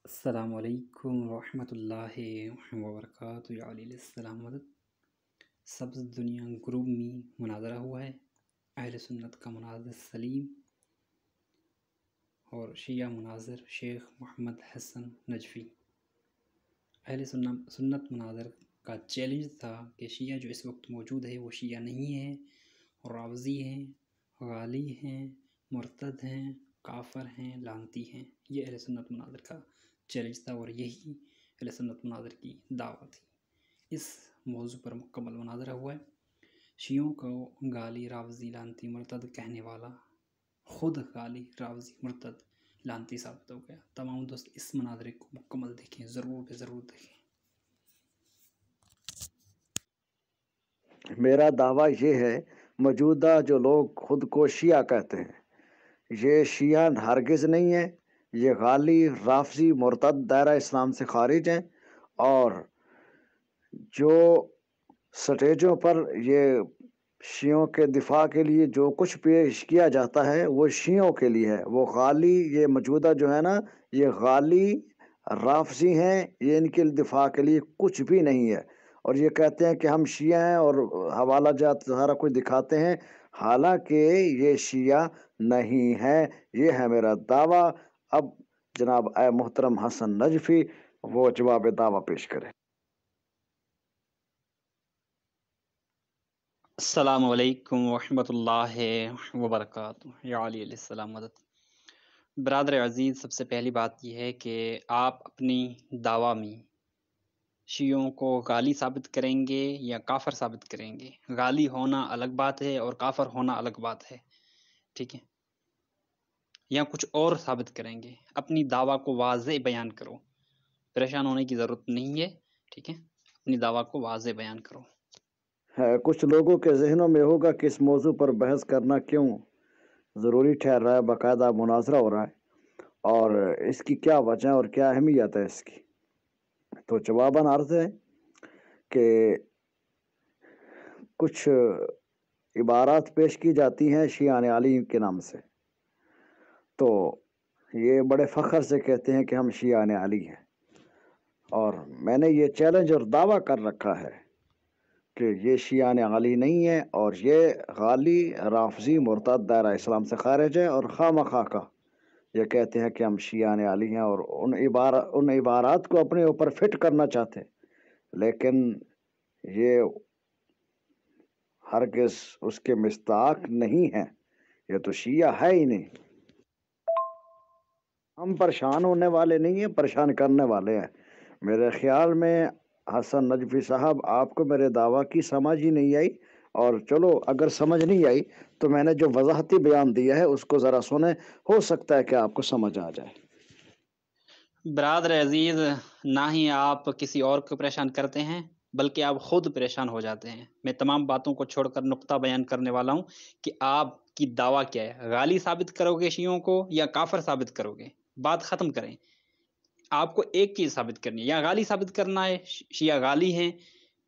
السلام علیکم ورحمۃ اللہ وبرکاتہ یا علیہ السلام مدد سبز دنیا گروپ میں مناظرہ ہوا ہے۔ اہل سنت کا مناظر سلیم اور شیعہ مناظر شیخ محمد حسن نجفی۔ اہل سنت مناظر کا چیلنج تھا کہ شیعہ جو اس وقت موجود ہے وہ شیعہ نہیں ہے، رافضی ہیں، غالی ہیں، مرتد ہیں، کافر ہیں، لعنتی ہیں۔ یہ اہل سنت مناظر کا چیلنج تھا اور یہی اہل سنت مناظر کی دعوت تھی۔ اس موضوع پر مکمل مناظرہ ہوا ہے۔ شیعوں کو غالی، رافضی، لعنتی، مرتد کہنے والا خود غالی، رافضی، مرتد، لعنتی ثابت ہو گیا۔ تمام دوست اس مناظرے کو مکمل دیکھیں، ضرور دیکھیں۔ میرا دعویٰ یہ ہے، موجودہ جو لوگ خود کو شیعہ کہتے ہیں، یہ شیعہ ہرگز نہیں ہے۔ یہ غالی، رافضی، مرتد، دائرہ اسلام سے خارج ہیں، اور جو سٹیجوں پر یہ شیعوں کے دفاع کے لیے جو کچھ پیش کیا جاتا ہے وہ شیعوں کے لیے ہے۔ وہ غالی، یہ موجودہ جو ہے نا، یہ غالی، رافضی ہیں، یہ ان کے دفاع کے لیے کچھ بھی نہیں ہے، اور یہ کہتے ہیں کہ ہم شیعہ ہیں اور حوالہ جات سارا کچھ دکھاتے ہیں، حالانکہ یہ شیعہ نہیں ہے۔ یہ ہے میرا دعویٰ۔ اب جناب اے محترم حسن نجفی وہ جواب دعویٰ پیش کرے۔ السلام علیکم ورحمۃ اللہ وبرکاتہ یا علیہ السلام مدد۔ برادر عزیز، سب سے پہلی بات یہ ہے کہ آپ اپنی دعویٰ میں شیعوں کو غالی ثابت کریں گے یا کافر ثابت کریں گے؟ غالی ہونا الگ بات ہے اور کافر ہونا الگ بات ہے، ٹھیک ہے؟ یا کچھ اور ثابت کریں گے؟ اپنی دعویٰ کو واضح بیان کرو، پریشان ہونے کی ضرورت نہیں ہے، ٹھیک ہے؟ اپنی دعویٰ کو واضح بیان کرو۔ کچھ لوگوں کے ذہنوں میں ہوگا کہ اس موضوع پر بحث کرنا کیوں ضروری ٹھہر رہا ہے، باقاعدہ مناظرہ ہو رہا ہے، اور اس کی کیا وجہ اور کیا اہمیت ہے اس کی۔ تو جواباً عرض ہے کہ کچھ عبارات پیش کی جاتی ہیں شیعہ علی کے نام سے، تو یہ بڑے فخر سے کہتے ہیں کہ ہم شیعہ علی ہیں، اور میں نے یہ چیلنج اور دعویٰ کر رکھا ہے کہ یہ شیعہ علی نہیں ہے، اور یہ غالی، رافضی، مرتد، دائرہ اسلام سے خارج ہے، اور خواہ مخواہ کا یہ کہتے ہیں کہ ہم شیعہ علی ہیں، اور ان عبارات کو اپنے اوپر فٹ کرنا چاہتے ہیں، لیکن یہ ہرگز اس کے مصداق نہیں ہے۔ یہ تو شیعہ ہے ہی نہیں۔ ہم پریشان ہونے والے نہیں ہیں، پریشان کرنے والے ہیں۔ میرے خیال میں حسن نجفی صاحب، آپ کو میرے دعویٰ کی سمجھ ہی نہیں آئی، اور چلو اگر سمجھ نہیں آئی تو میں نے جو وضاحتی بیان دیا ہے اس کو ذرا سنیں، ہو سکتا ہے کہ آپ کو سمجھ آ جائے۔ برادر عزیز، نہ ہی آپ کسی اور کو پریشان کرتے ہیں بلکہ آپ خود پریشان ہو جاتے ہیں۔ میں تمام باتوں کو چھوڑ کر نقطہ بیان کرنے والا ہوں کہ آپ کی دعویٰ کیا ہے۔ غالی ثابت کرو گے شیعوں کو یا کافر ثابت کرو گے؟ بات ختم کریں۔ آپ کو ایک چیز ثابت کرنی ہے، یا غالی ثابت کرنا ہے شیعہ غالی ہیں،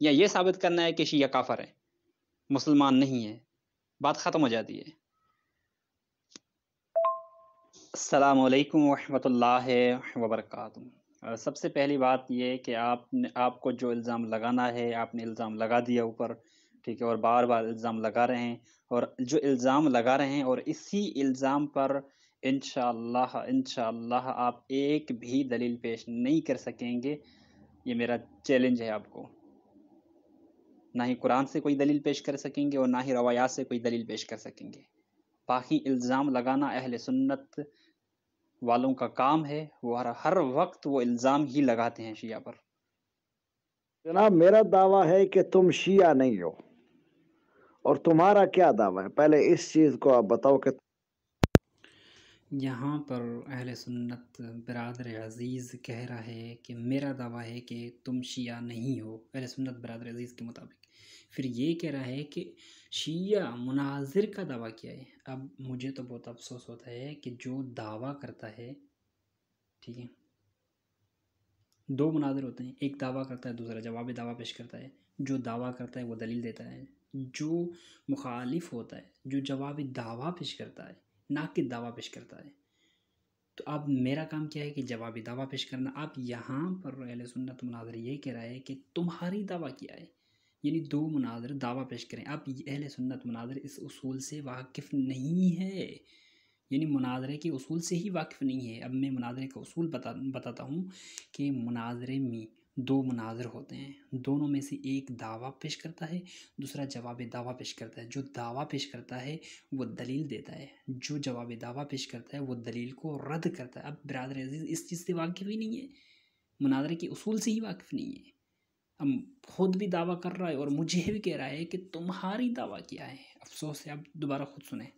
یا یہ ثابت کرنا ہے کہ شیعہ کافر ہیں، مسلمان نہیں ہیں۔ بات ختم ہو جاتی ہے۔ السلام علیکم ورحمۃ اللہ وبرکاتہ۔ سب سے پہلی بات یہ کہ آپ کو جو الزام لگانا ہے آپ نے الزام لگا دیا اوپر، ٹھیک ہے، اور بار بار الزام لگا رہے ہیں، اور جو الزام لگا رہے ہیں اور اسی الزام پر انشاءاللہ آپ ایک بھی دلیل پیش نہیں کر سکیں گے۔ یہ میرا چیلنج ہے آپ کو۔ نہ ہی قرآن سے کوئی دلیل پیش کر سکیں گے اور نہ ہی روایات سے کوئی دلیل پیش کر سکیں گے۔ باقی الزام لگانا اہل سنت والوں کا کام ہے، وہ ہر وقت وہ الزام ہی لگاتے ہیں شیعہ پر۔ جناب، میرا دعویٰ ہے کہ تم شیعہ نہیں ہو، اور تمہارا کیا دعویٰ ہے؟ پہلے اس چیز کو آپ بتاؤ کہ یہاں پر اہل سنت برادر عزیز کہہ رہا ہے کہ میرا دعویٰ ہے کہ تم شیعہ نہیں ہو، اہل سنت برادر عزیز کے مطابق۔ پھر یہ کہہ رہا ہے کہ شیعہ مناظر کا دعویٰ کیا ہے۔ اب مجھے تو بہت افسوس ہوتا ہے کہ جو دعویٰ کرتا ہے، ٹھیک ہے، دو مناظر ہوتے ہیں، ایک دعویٰ کرتا ہے دوسرا جواب دعویٰ پیش کرتا ہے۔ جو دعویٰ کرتا ہے وہ دلیل دیتا ہے، جو مخالف ہوتا ہے، جو جواب دعویٰ پیش کرتا ہے، نہ کہ دعویٰ پیش کرتا ہے، تو اب میرا کام کیا ہے کہ جوابی دعویٰ پیش کرنا. اب یہاں پر اہل سنت مناظر یہ کہہ رہا ہے کہ تمہاری دعویٰ کیا ہے، یعنی دو مناظر دعویٰ پیش کریں. اب اہل سنت مناظر اس اصول سے واقف نہیں ہے، یعنی مناظرے کے اصول سے ہی واقف نہیں ہے. اب میں مناظرے کا اصول بتاتا ہوں کہ مناظرے میں دو مناظر ہوتے ہیں، دونوں میں سے ایک دعویٰ پیش کرتا ہے، دوسرا جواب دعویٰ پیش کرتا ہے. جو دعویٰ پیش کرتا ہے وہ دلیل دیتا ہے، جو جواب دعویٰ پیش کرتا ہے وہ دلیل کو رد کرتا ہے. اب برادر عزیز اس چیز سے واقف ہی نہیں ہے، مناظرے کے اصول سے ہی واقف نہیں ہے. اب خود بھی دعویٰ کر رہا ہے اور مجھے بھی کہہ رہا ہے کہ تمہاری دعویٰ کیا ہے. افسوس ہے، اب دوبارہ خود سنیں.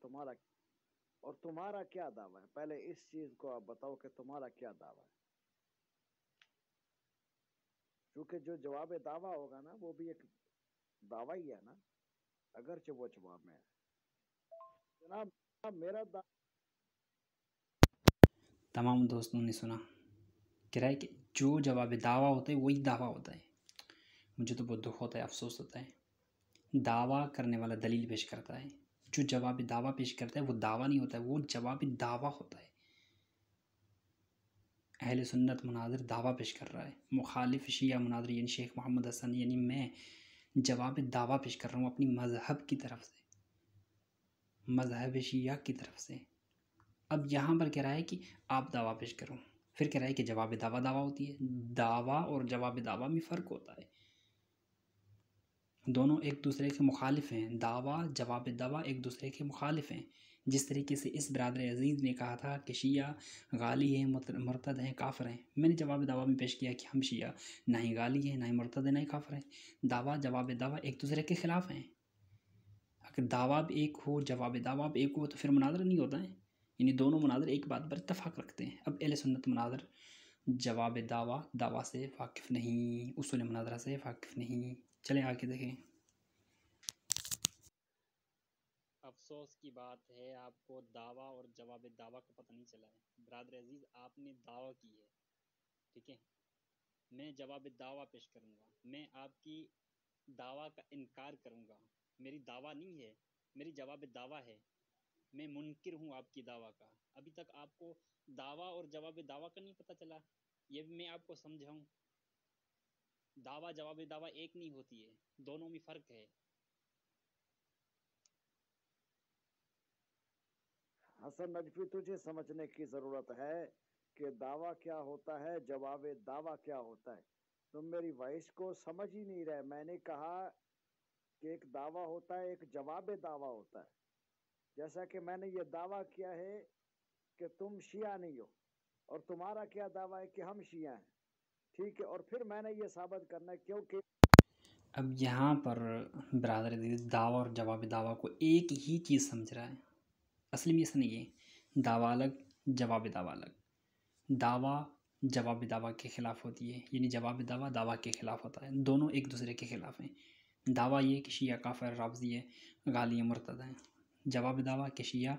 تمہارا اور تمہارا کیا دعویٰ ہے؟ پہلے اس چیز کو آپ بتاؤ کہ تمہارا کیا دعویٰ ہے، کیونکہ جو جواب دعویٰ ہوگا نا وہ بھی ایک دعویٰ ہی ہے نا، اگرچہ وہ جواب میں ہے. جناب میرا تمام دوستوں نے سنا، کہہ رہا ہے کہ جو جواب دعویٰ ہوتا ہے وہی دعویٰ ہوتا ہے. مجھے تو بہت دکھ ہوتا ہے، افسوس ہوتا ہے. دعویٰ کرنے والا دلیل پیش کرتا ہے، جو جواب دعویٰ پیش کرتا ہے وہ دعویٰ نہیں ہوتا ہے، وہ جواب دعویٰ ہوتا ہے. اہل سنت مناظر دعویٰ پیش کر رہا ہے، مخالف شیعہ مناظر یعنی شیخ محمد حسن یعنی میں جواب دعویٰ پیش کر رہا ہوں اپنی مذہب کی طرف سے، مذہب شیعہ کی طرف سے. اب یہاں پر کہہ رہا ہے کہ آپ دعویٰ پیش کرو، پھر کہہ رہا ہے کہ جواب دعویٰ ہوتی ہے. دعویٰ اور جواب دعویٰ میں فرق ہوتا ہے، دونوں ایک دوسرے کے مخالف ہیں. دعویٰ جواب دعویٰ ایک دوسرے کے مخالف ہیں. جس طریقے سے اس برادر عزیز نے کہا تھا کہ شیعہ غالی ہیں، مرتد ہیں، کافر ہیں، میں نے جواب دعویٰ میں پیش کیا کہ ہم شیعہ نہ ہی غالی ہیں، نہ ہی مرتد ہیں، نہ ہی کافر ہیں. دعویٰ جواب دعویٰ ایک دوسرے کے خلاف ہیں. اگر دعویٰ بھی ایک ہو جواب دعویٰ بھی ایک ہو تو پھر مناظر نہیں ہوتا ہے، یعنی دونوں مناظر ایک بات پر اتفاق رکھتے ہیں. اب اہل سنت مناظر جواب دعویٰ سے واقف نہیں، اصول مناظرہ سے واقف نہیں. چلیں آگے دیکھیں. افسوس کی بات ہے آپ کو دعویٰ اور جواب دعویٰ کا پتہ نہیں چلا ہے. برادر عزیز آپ نے دعویٰ کی ہے، ٹھیک ہے، میں جواب دعویٰ پیش کروں گا، میں آپ کی دعویٰ کا انکار کروں گا. میری دعویٰ نہیں ہے، میری جواب دعویٰ ہے. میں منکر ہوں آپ کی دعویٰ کا. ابھی تک آپ کو دعویٰ اور جواب دعویٰ کا نہیں پتہ چلا، یہ بھی میں آپ کو سمجھاؤں. دعویٰ جواب دعویٰ ایک نہیں ہوتی ہے، دونوں میں فرق ہے. حسن نجفی تجھے سمجھنے کی ضرورت ہے کہ دعویٰ کیا ہوتا ہے، جواب دعویٰ کیا ہوتا ہے. تم میری وائس کو سمجھ ہی نہیں رہے. میں نے کہا کہ ایک دعویٰ ہوتا ہے، ایک جواب دعویٰ ہوتا ہے. جیسا کہ میں نے یہ دعویٰ کیا ہے کہ تم شیعہ نہیں ہو، اور تمہارا کیا دعویٰ ہے کہ ہم شیعہ ہیں، ٹھیک ہے. اور پھر میں نے یہ ثابت کرنا ہے کیونکہ اب یہاں پر برادر عزیز دعویٰ اور جواب دعویٰ کو ایک ہی چیز سمجھ رہا ہے. اصل میں ایسا نہیں ہے، دعویٰ الگ جواب دعویٰ الگ. دعویٰ جواب دعویٰ کے خلاف ہوتی ہے، یعنی جواب دعویٰ دعویٰ کے خلاف ہوتا ہے. دونوں ایک دوسرے کے خلاف ہیں. دعویٰ یہ کہ شیعہ کافر رافضی ہے، غالی مرتد ہیں. جواب دعویٰ کہ شیعہ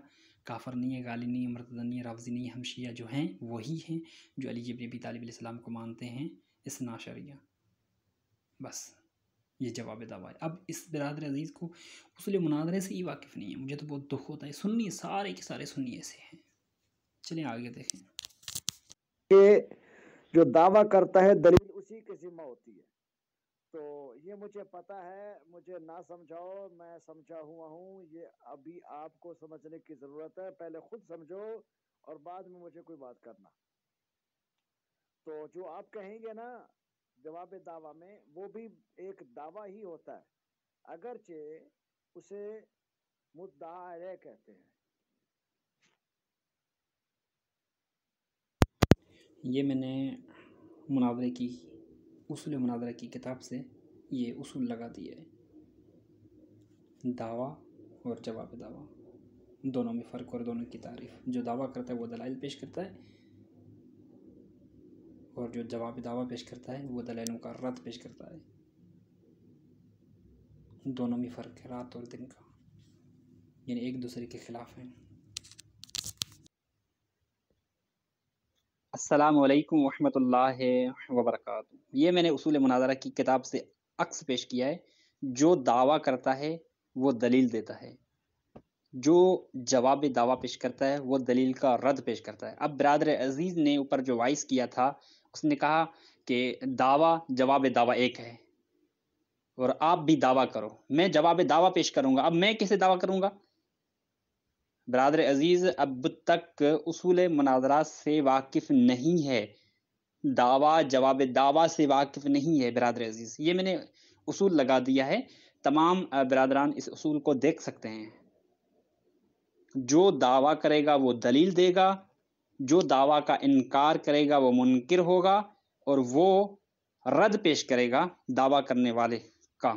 کافر نہیں ہے، غالی نہیں ہے، مرتد نہیں ہے، رافضی نہیں ہے. ہم شیعہ جو ہیں وہی ہیں جو علی ابن ابی طالب علیہ السلام کو مانتے ہیں، اثنا عشریہ. بس یہ جواب دعویٰ ہے. اب اس برادر عزیز کو اصول مناظرے سے ہی واقف نہیں ہے. مجھے تو بہت دکھ ہوتا ہے. سنی سارے کے سارے سنی ایسے ہیں. چلیں آگے دیکھیں. کہ جو دعویٰ کرتا ہے دلیل اسی کے ذمہ ہوتی ہے. تو یہ مجھے پتا ہے، مجھے نہ سمجھاؤ، میں سمجھا ہوا ہوں. یہ ابھی آپ کو سمجھنے کی ضرورت ہے. پہلے خود سمجھو اور بعد میں مجھے کوئی بات کرنا. تو جو آپ کہیں گے نا جواب دعویٰ میں، وہ بھی ایک دعویٰ ہی ہوتا ہے، اگرچہ اسے مدعا علیہ کہتے ہیں. یہ میں نے مناظرے کی اصول مناظرہ کی کتاب سے یہ اصول لگا دیا ہے. دعویٰ اور جواب دعویٰ دونوں میں فرق اور دونوں کی تعریف. جو دعویٰ کرتا ہے وہ دلائل پیش کرتا ہے، اور جو جواب دعویٰ پیش کرتا ہے وہ دلائلوں کا رد پیش کرتا ہے. دونوں میں فرق ہے رات اور دن کا، یعنی ایک دوسرے کے خلاف ہیں. السلام علیکم ورحمۃ اللہ وبرکاتہ. یہ میں نے اصول مناظرہ کی کتاب سے عکس پیش کیا ہے. جو دعویٰ کرتا ہے وہ دلیل دیتا ہے، جو جواب دعویٰ پیش کرتا ہے وہ دلیل کا رد پیش کرتا ہے۔ اب برادر عزیز نے اوپر جو وائس کیا تھا، اس نے کہا کہ دعویٰ جواب دعویٰ ایک ہے اور آپ بھی دعویٰ کرو، میں جواب دعویٰ پیش کروں گا۔ اب میں کیسے دعویٰ کروں گا؟ برادر عزیز اب تک اصول مناظرہ سے واقف نہیں ہے، دعویٰ جواب دعویٰ سے واقف نہیں ہے برادر عزیز۔ یہ میں نے اصول لگا دیا ہے، تمام برادران اس اصول کو دیکھ سکتے ہیں۔ جو دعویٰ کرے گا وہ دلیل دے گا، جو دعویٰ کا انکار کرے گا وہ منکر ہوگا، اور وہ رد پیش کرے گا دعویٰ کرنے والے کا۔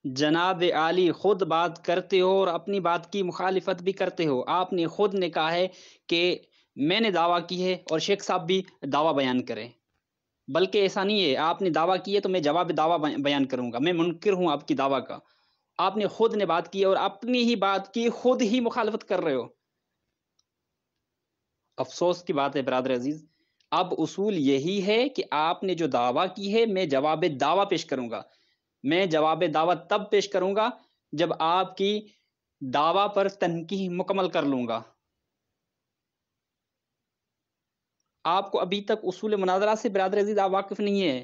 جناب عالی خود بات کرتے ہو اور اپنی بات کی مخالفت بھی کرتے ہو۔ آپ نے خود نے کہا ہے کہ میں نے دعویٰ کی ہے اور شیخ صاحب بھی دعویٰ بیان کریں، بلکہ ایسا نہیں ہے، آپ نے دعویٰ کی ہے تو میں جواب دعویٰ بیان کروں گا، میں منکر ہوں آپ کی دعویٰ کا۔ آپ نے خود نے بات کی اور اپنی ہی بات کی خود ہی مخالفت کر رہے ہو۔ افسوس کی بات ہے برادر عزیز، اب اصول یہی ہے کہ آپ نے جو دعویٰ کی ہے میں جواب دعویٰ پیش کروں گا۔ میں جواب دعویٰ تب پیش کروں گا جب آپ کی دعویٰ پر تنقیح مکمل کر لوں گا۔ آپ کو ابھی تک اصول مناظرہ سے برادر عزیز آپ واقف نہیں ہے۔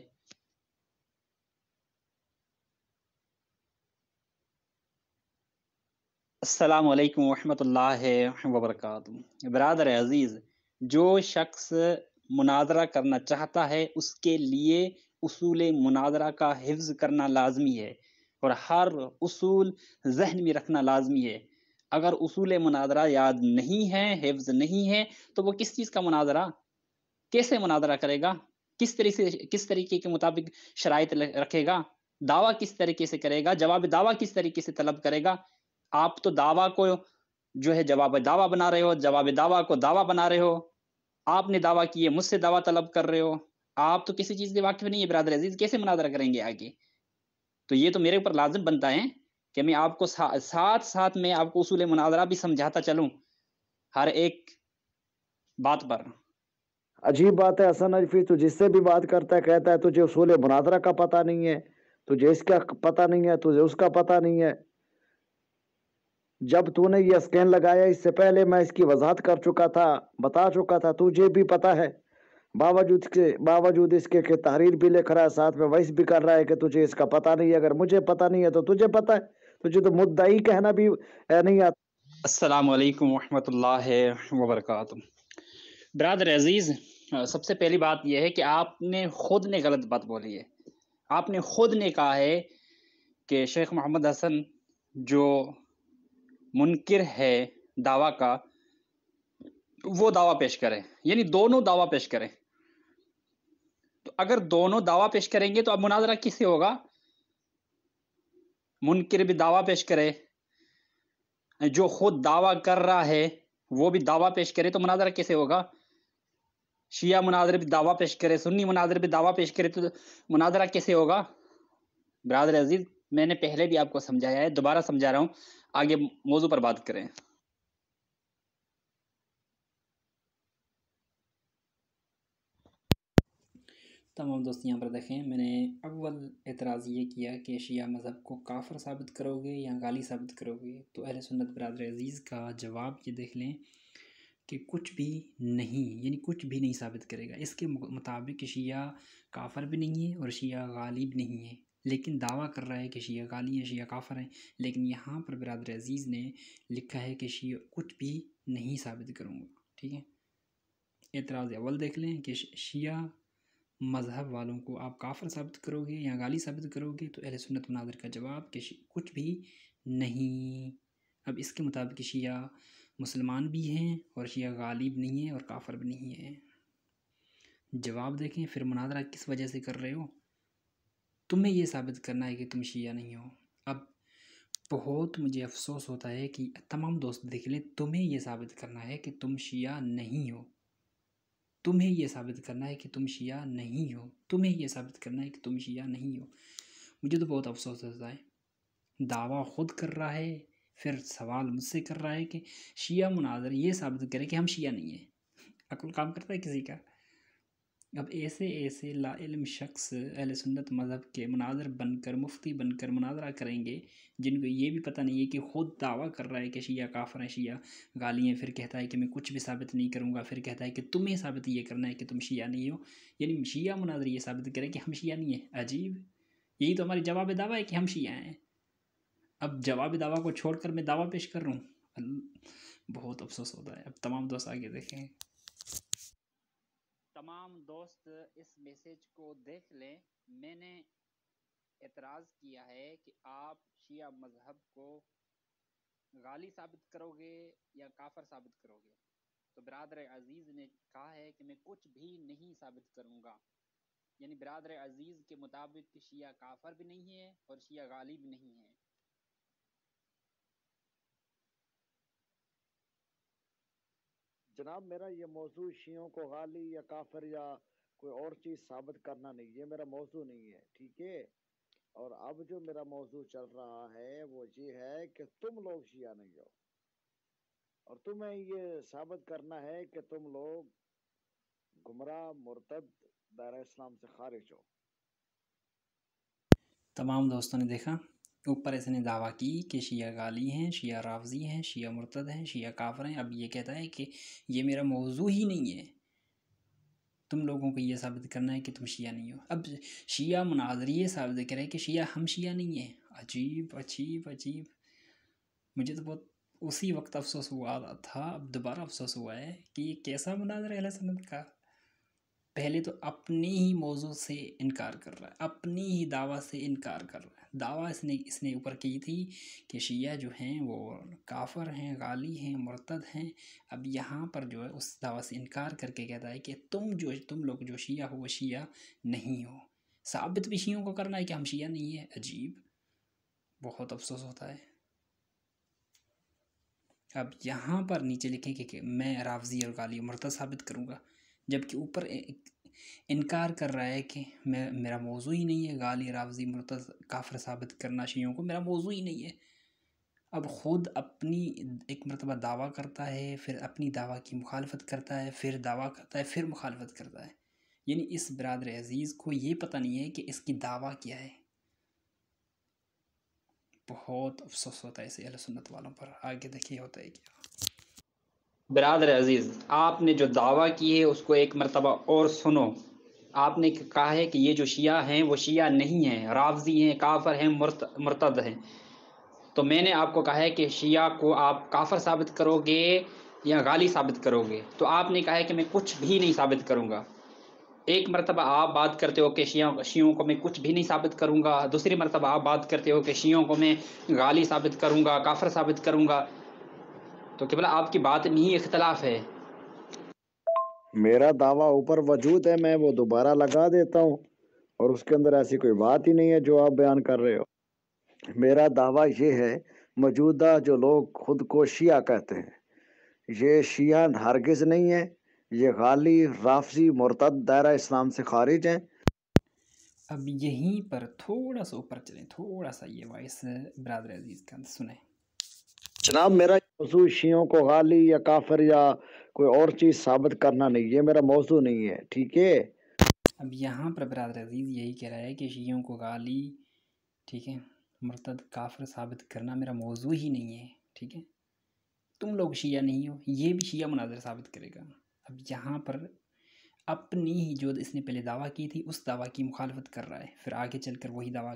السلام علیکم ورحمۃ اللہ وبرکاتہ۔ برادر عزیز، جو شخص مناظرہ کرنا چاہتا ہے اس کے لیے اصول مناظرہ کا حفظ کرنا لازمی ہے، اور ہر اصول ذہن میں رکھنا لازمی ہے۔ اگر اصول مناظرہ یاد نہیں ہے، حفظ نہیں ہے، تو وہ کس چیز کا مناظرہ کیسے مناظرہ کرے گا؟ کس طریقے کے مطابق شرائط رکھے گا؟ دعویٰ کس طریقے سے کرے گا؟ جواب دعویٰ کس طریقے سے طلب کرے گا؟ آپ تو دعویٰ کو جو ہے جواب دعویٰ بنا رہے ہو، جواب دعویٰ کو دعویٰ بنا رہے ہو۔ آپ نے دعویٰ کیے، مجھ سے دعویٰ طلب کر رہے ہو۔ آپ تو کسی چیز کے واقف نہیں ہے برادر عزیز، کیسے مناظرہ کریں گے آگے؟ تو یہ تو میرے اوپر لازم بنتا ہے کہ میں آپ کو ساتھ میں آپ کو اصول مناظرہ بھی سمجھاتا چلوں ہر ایک بات پر۔ عجیب بات ہے حسن نجفی، تو جس سے بھی بات کرتا ہے کہتا ہے تجھے اصول مناظرہ کا پتہ نہیں ہے، تجھے اس کا پتہ نہیں ہے، تجھے اس کا پتہ نہیں ہے۔ جب تو نے یہ سکین لگایا اس سے پہلے میں اس کی وضاحت کر چکا تھا، بتا چکا تھا، تجھے بھی پتہ ہے، باوجود اس کے کہ تحریر بھی لکھ رہا ہے، ساتھ میں وائس بھی کر رہا ہے کہ تجھے اس کا پتہ نہیں ہے۔ اگر مجھے پتہ نہیں ہے تو تجھے پتہ ہے، تجھے تو مدعی کہنا بھی نہیں آتا۔ السلام علیکم ورحمۃ اللہ وبرکاتہ۔ برادر عزیز، سب سے پہلی بات یہ ہے کہ آپ نے خود نے غلط بات بولی ہے۔ آپ نے خود نے کہا ہے کہ شیخ محمد حسن جو منکر ہے دعویٰ کا، وہ دعویٰ پیش کرے، یعنی دونوں دعویٰ پیش کریں۔ تو اگر دونوں دعویٰ پیش کریں گے تو اب مناظرہ کس سے ہوگا؟ منکر بھی دعویٰ پیش کرے، جو خود دعویٰ کر رہا ہے وہ بھی دعویٰ پیش کرے، تو مناظرہ کیسے ہوگا؟ شیعہ مناظر بھی دعویٰ پیش کرے، سنی مناظر بھی دعویٰ پیش کرے، تو مناظرہ کیسے ہوگا؟ برادر عزیز، میں نے پہلے بھی آپ کو سمجھایا ہے، دوبارہ سمجھا رہا ہوں، آگے موضوع پر بات کریں۔ تمام دوست یہاں پر دیکھیں، میں نے اول اعتراض یہ کیا کہ شیعہ مذہب کو کافر ثابت کرو گے یا غالی ثابت کرو گے، تو اہل سنت برادر عزیز کا جواب یہ دیکھ لیں کہ کچھ بھی نہیں، یعنی کچھ بھی نہیں ثابت کرے گا۔ اس کے مطابق شیعہ کافر بھی نہیں ہے اور شیعہ غالی بھی نہیں ہے، لیکن دعویٰ کر رہا ہے کہ شیعہ غالی ہیں، شیعہ کافر ہیں، لیکن یہاں پر برادر عزیز نے لکھا ہے کہ شیعہ کچھ بھی نہیں ثابت کروں گا۔ ٹھیک ہے، اعتراض اول دیکھ لیں کہ شیعہ مذہب والوں کو آپ کافر ثابت کرو گے یا غالی ثابت کرو گے، تو اہل سنت مناظر کا جواب کہ کچھ بھی نہیں۔ اب اس کے مطابق شیعہ مسلمان بھی ہیں اور شیعہ غالی بھی نہیں ہیں اور کافر بھی نہیں ہیں۔ جواب دیکھیں، پھر مناظرہ کس وجہ سے کر رہے ہو؟ تمہیں یہ ثابت کرنا ہے کہ تم شیعہ نہیں ہو۔ اب بہت مجھے افسوس ہوتا ہے کہ تمام دوست دیکھ لیں، تمہیں یہ ثابت کرنا ہے کہ تم شیعہ نہیں ہو، تمہیں یہ ثابت کرنا ہے کہ تم شیعہ نہیں ہو، تمہیں یہ ثابت کرنا ہے کہ تم شیعہ نہیں ہو۔ مجھے تو بہت افسوس ہوتا ہے، دعویٰ خود کر رہا ہے، پھر سوال مجھ سے کر رہا ہے کہ شیعہ مناظر یہ ثابت کرے کہ ہم شیعہ نہیں ہیں۔ عقل کام کرتا ہے کسی کا؟ اب ایسے ایسے لا علم شخص اہل سنت مذہب کے مناظر بن کر مفتی بن کر مناظرہ کریں گے، جن کو یہ بھی پتہ نہیں ہے کہ خود دعویٰ کر رہا ہے کہ شیعہ کافر ہیں، شیعہ غالی ہیں، پھر کہتا ہے کہ میں کچھ بھی ثابت نہیں کروں گا، پھر کہتا ہے کہ تمہیں ثابت یہ کرنا ہے کہ تم شیعہ نہیں ہو، یعنی شیعہ مناظر یہ ثابت کرے کہ ہم شیعہ نہیں ہیں۔ عجیب، یہی تو ہماری جواب دعویٰ ہے کہ ہم شیعہ ہیں۔ اب جواب دعویٰ کو چھوڑ کر میں دعویٰ پیش کر رہا ہوں، بہت افسوس ہوتا ہے۔ اب تمام دوست آگے دیکھیں، تمام دوست اس میسیج کو دیکھ لیں۔ میں نے اعتراض کیا ہے کہ آپ شیعہ مذہب کو غالی ثابت کرو گے یا کافر ثابت کرو گے، تو برادر عزیز نے کہا ہے کہ میں کچھ بھی نہیں ثابت کروں گا، یعنی برادر عزیز کے مطابق شیعہ کافر بھی نہیں ہے اور شیعہ غالی بھی نہیں ہے۔ جناب میرا یہ موضوع شیعوں کو غالی یا کافر یا کوئی اور چیز ثابت کرنا نہیں، یہ میرا موضوع نہیں ہے، ٹھیک ہے؟ اور اب جو میرا موضوع چل رہا ہے وہ یہ ہے کہ تم لوگ شیعہ نہیں ہو، اور تمہیں یہ ثابت کرنا ہے کہ تم لوگ گمراہ، مرتد، دائرہ اسلام سے خارج ہو۔ تمام دوستوں نے دیکھا، اوپر اس نے دعویٰ کی کہ شیعہ غالی ہیں، شیعہ رافضی ہیں، شیعہ مرتد ہیں، شیعہ کافر ہیں۔ اب یہ کہتا ہے کہ یہ میرا موضوع ہی نہیں ہے، تم لوگوں کو یہ ثابت کرنا ہے کہ تم شیعہ نہیں ہو۔ اب شیعہ مناظر یہ ثابت کرے کہ شیعہ ہم شیعہ نہیں ہیں۔ عجیب عجیب عجیب، مجھے تو بہت اسی وقت افسوس ہوا تھا، اب دوبارہ افسوس ہوا ہے کہ یہ کیسا مناظر ہے اہل سنت کا۔ پہلے تو اپنی ہی موضوع سے انکار کر رہا ہے، اپنی ہی دعویٰ سے انکار کر رہا ہے۔ دعویٰ اس نے اوپر کی تھی کہ شیعہ جو ہیں وہ کافر ہیں، غالی ہیں، مرتد ہیں۔ اب یہاں پر جو ہے اس دعویٰ سے انکار کر کے کہتا ہے کہ تم لوگ جو شیعہ ہو وہ شیعہ نہیں ہو۔ ثابت بھی شیعوں کو کرنا ہے کہ ہم شیعہ نہیں ہیں۔ عجیب، بہت افسوس ہوتا ہے۔ اب یہاں پر نیچے لکھیں کہ میں رافضی اور غالی مرتد ثابت کروں گا، جبکہ اوپر انکار کر رہا ہے کہ میرا موضوع ہی نہیں ہے غالی، رافضی، مرتد، کافر ثابت کرنا شیعوں کو، میرا موضوع ہی نہیں ہے۔ اب خود اپنی ایک مرتبہ دعویٰ کرتا ہے، پھر اپنی دعویٰ کی مخالفت کرتا ہے، پھر دعویٰ کرتا ہے، پھر مخالفت کرتا ہے، یعنی اس برادر عزیز کو یہ پتہ نہیں ہے کہ اس کی دعویٰ کیا ہے۔ بہت افسوس ہوتا ہے ایسے اہل سنت والوں پر۔ آگے دیکھیے ہوتا ہے کیا۔ برادر عزیز، آپ نے جو دعویٰ کی ہے اس کو ایک مرتبہ اور سنو۔ آپ نے کہا ہے کہ یہ جو شیعہ ہیں وہ شیعہ نہیں ہیں، رافضی ہیں، کافر ہیں، مرتد ہیں۔ تو میں نے آپ کو کہا ہے کہ شیعہ کو آپ کافر ثابت کرو گے یا غالی ثابت کرو گے، تو آپ نے کہا ہے کہ میں کچھ بھی نہیں ثابت کروں گا۔ ایک مرتبہ آپ بات کرتے ہو کہ شیعوں کو میں کچھ بھی نہیں ثابت کروں گا، دوسری مرتبہ آپ بات کرتے ہو کہ شیعوں کو میں غالی ثابت کروں گا، کافر ثابت کروں گا۔ تو قبلہ آپ کی بات میں ہی اختلاف ہے۔ میرا دعویٰ اوپر وجود ہے، میں وہ دوبارہ لگا دیتا ہوں، اور اس کے اندر ایسی کوئی بات ہی نہیں ہے جو آپ بیان کر رہے ہو۔ میرا دعویٰ یہ ہے، موجودہ جو لوگ خود کو شیعہ کہتے ہیں، یہ شیعہ ہرگز نہیں ہے، یہ غالی، رافضی، مرتد، دائرہ اسلام سے خارج ہیں۔ اب یہیں پر تھوڑا سا اوپر چلیں، تھوڑا سا یہ وائس برادر عزیز کا سنیں۔ جناب میرا موضوع شیعوں کو غالی یا کافر یا کوئی اور چیز ثابت کرنا نہیں، یہ میرا موضوع نہیں ہے، ٹھیک ہے؟ اب یہاں پر برادر عزیز یہی کہہ رہا ہے کہ شیعوں کو غالی، ٹھیک ہے، مرتد، کافر ثابت کرنا میرا موضوع ہی نہیں ہے، ٹھیک ہے، تم لوگ شیعہ نہیں ہو، یہ بھی شیعہ مناظر ثابت کرے گا۔ اب یہاں پر اپنی ہی جو اس نے پہلے دعویٰ کی تھی اس دعویٰ کی مخالفت کر رہا ہے، پھر آگے چل کر وہی دعویٰ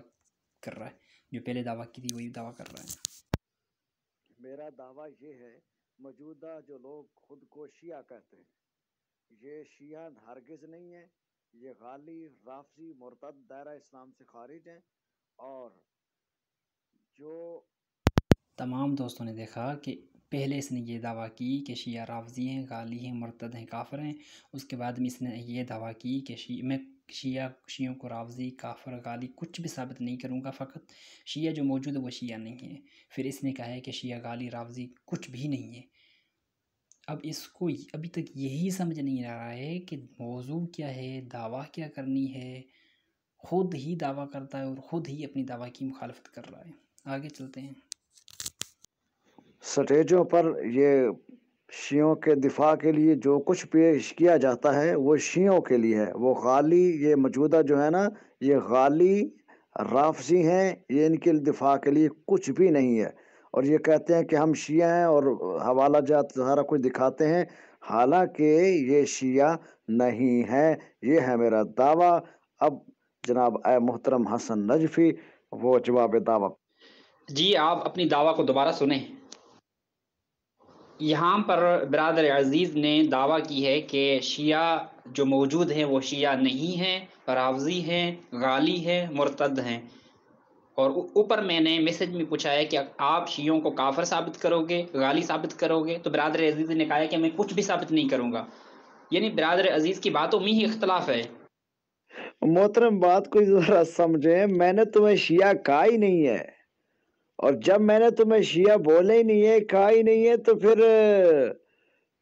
کر رہا ہے جو پہلے دعویٰ کی تھی، وہی دعویٰ کر رہا ہے۔ میرا دعویٰ یہ ہے، موجودہ جو لوگ خود کو شیعہ کہتے ہیں، یہ شیعہ ہرگز نہیں ہے، یہ غالی، رافضی، مرتد، دائرہ اسلام سے خارج ہیں، اور جو تمام دوستوں نے دیکھا کہ پہلے اس نے یہ دعویٰ کی کہ شیعہ رافضی ہیں، غالی ہیں، مرتد ہیں، کافر ہیں، اس کے بعد میں اس نے یہ دعویٰ کی کہ میں شیعوں کو رافضی، کافر، غالی کچھ بھی ثابت نہیں کروں گا، فقط شیعہ جو موجود ہے وہ شیعہ نہیں ہے۔ پھر اس نے کہا ہے کہ شیعہ غالی، رافضی کچھ بھی نہیں ہے۔ اب اس کو ابھی تک یہی سمجھ نہیں آ رہا ہے کہ موضوع کیا ہے، دعویٰ کیا کرنی ہے، خود ہی دعویٰ کرتا ہے اور خود ہی اپنی دعویٰ کی مخالفت کر رہا ہے۔ آگے چلتے ہیں۔ سٹیجوں پر یہ شیعوں کے دفاع کے لیے جو کچھ پیش کیا جاتا ہے وہ شیعوں کے لیے ہے، وہ غالی یہ موجودہ جو ہے نا، یہ غالی رافضی ہیں، یہ ان کے دفاع کے لیے کچھ بھی نہیں ہے، اور یہ کہتے ہیں کہ ہم شیعہ ہیں اور حوالہ جات سارا کچھ دکھاتے ہیں، حالانکہ یہ شیعہ نہیں ہے، یہ ہے میرا دعویٰ۔ اب جناب اے محترم حسن نجفی وہ جواب دعویٰ۔ جی آپ اپنی دعویٰ کو دوبارہ سنیں۔ یہاں پر برادر عزیز نے دعویٰ کی ہے کہ شیعہ جو موجود ہیں وہ شیعہ نہیں ہیں، رافضی ہیں، غالی ہیں، مرتد ہیں، اور اوپر میں نے میسج میں پوچھا ہے کہ آپ شیعوں کو کافر ثابت کرو گے، غالی ثابت کرو گے، تو برادر عزیز نے کہا ہے کہ میں کچھ بھی ثابت نہیں کروں گا، یعنی برادر عزیز کی باتوں میں ہی اختلاف ہے۔ محترم بات کو ذرا سمجھیں، میں نے تمہیں شیعہ کہا ہی نہیں ہے، اور جب میں نے تمہیں شیعہ بولے ہی نہیں ہے، کہا ہی نہیں ہے، تو پھر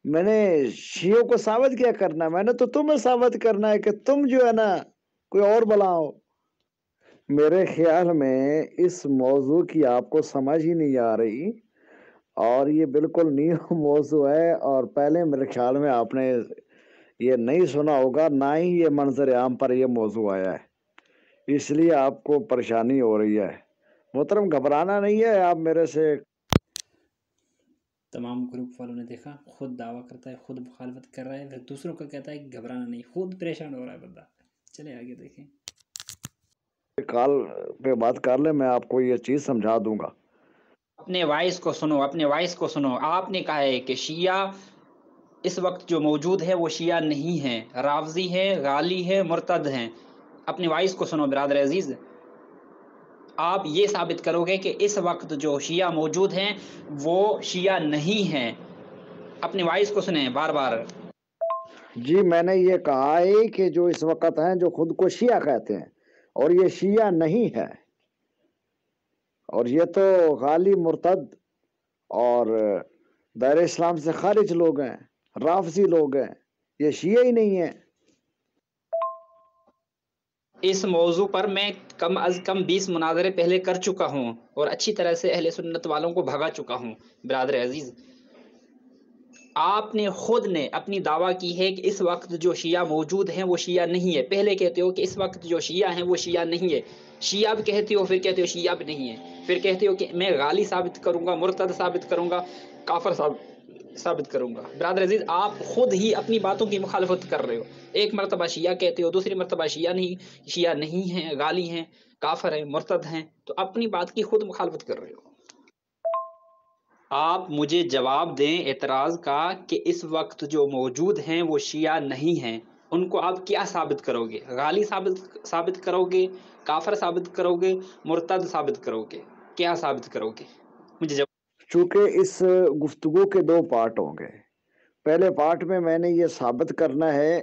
میں نے شیعوں کو ثابت کیا کرنا ہے؟ میں نے تو تمہیں ثابت کرنا ہے کہ تم جو ہے نا کوئی اور بلاؤ۔ میرے خیال میں اس موضوع کی آپ کو سمجھ ہی نہیں آ رہی، اور یہ بالکل نیو موضوع ہے، اور پہلے میرے خیال میں آپ نے یہ نہیں سنا ہوگا، نہ ہی یہ منظر عام پر یہ موضوع آیا ہے، اس لیے آپ کو پریشانی ہو رہی ہے۔ محترم گھبرانا نہیں ہے، آپ میرے سے۔ تمام گروپ والوں نے دیکھا، خود دعویٰ کرتا ہے، خود مخالفت کر رہا ہے، پھر دوسروں کو کہتا ہے کہ گھبرانا نہیں، خود پریشان ہو رہا ہے بندہ۔ چلے آگے دیکھیں۔ کال پہ بات کر لیں، میں آپ کو یہ چیز سمجھا دوں گا۔ اپنے وائس کو سنو، اپنے وائس کو سنو۔ آپ نے کہا ہے کہ شیعہ اس وقت جو موجود ہے وہ شیعہ نہیں ہیں، رافضی ہے، غالی ہے، مرتد ہیں۔ اپنے وائس کو سنو برادر عزیز، آپ یہ ثابت کرو گے کہ اس وقت جو شیعہ موجود ہیں وہ شیعہ نہیں ہیں۔ اپنے وائس کو سنیں بار بار۔ جی میں نے یہ کہا ہے کہ جو اس وقت ہیں جو خود کو شیعہ کہتے ہیں، اور یہ شیعہ نہیں ہے، اور یہ تو غالی، مرتد اور دائر اسلام سے خارج لوگ ہیں، رافضی لوگ ہیں، یہ شیعہ ہی نہیں ہیں۔ اس موضوع پر میں کم از کم 20 مناظرے پہلے کر چکا ہوں اور اچھی طرح سے اہل سنت والوں کو بھگا چکا ہوں۔ برادر عزیز، آپ نے خود نے اپنی دعویٰ کی ہے کہ اس وقت جو شیعہ موجود ہیں وہ شیعہ نہیں ہے۔ پہلے کہتے ہو کہ اس وقت جو شیعہ ہیں وہ شیعہ نہیں ہے، شیعہ بھی کہتے ہو، پھر کہتے ہو شیعہ بھی نہیں ہے، پھر کہتے ہو کہ میں غالی ثابت کروں گا، مرتد ثابت کروں گا، کافر ثابت کروں گا۔ برادر عزیز، آپ خود ہی اپنی باتوں کی مخالفت کر رہے ہو۔ ایک مرتبہ شیعہ کہتے ہو، دوسری مرتبہ شیعہ نہیں ہیں، غالی ہیں، کافر ہیں، مرتد ہیں، تو اپنی بات کی خود مخالفت کر رہے ہو۔ آپ مجھے جواب دیں اعتراض کا کہ اس وقت جو موجود ہیں وہ شیعہ نہیں ہیں، ان کو آپ کیا ثابت کرو گے؟ غالی ثابت کرو گے، کافر ثابت کرو گے، مرتد ثابت کرو گے، کیا ثابت کرو گے؟ مجھے جواب۔ چونکہ اس گفتگو کے دو پارٹ ہوں گے، پہلے پارٹ میں نے یہ ثابت کرنا ہے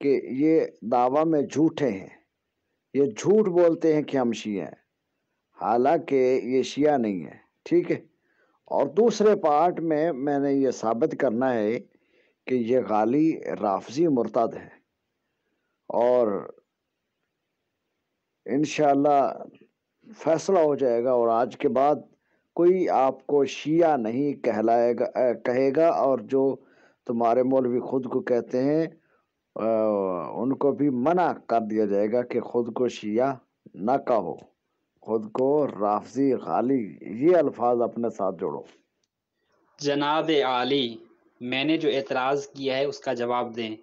کہ یہ دعویٰ میں جھوٹے ہیں، یہ جھوٹ بولتے ہیں کہ ہم شیعہ ہیں، حالانکہ یہ شیعہ نہیں ہے، ٹھیک ہے۔ اور دوسرے پارٹ میں نے یہ ثابت کرنا ہے کہ یہ غالی، رافضی، مرتد ہے، اور انشاءاللہ فیصلہ ہو جائے گا، اور آج کے بعد کوئی آپ کو شیعہ نہیں کہے گا، اور جو تمہارے مولوی خود کو کہتے ہیں ان کو بھی منع کر دیا جائے گا کہ خود کو شیعہ نہ کہو، خود کو رافضی، غالی، یہ الفاظ اپنے ساتھ جوڑو۔ جناب عالی، میں نے جو اعتراض کیا ہے اس کا جواب دیں۔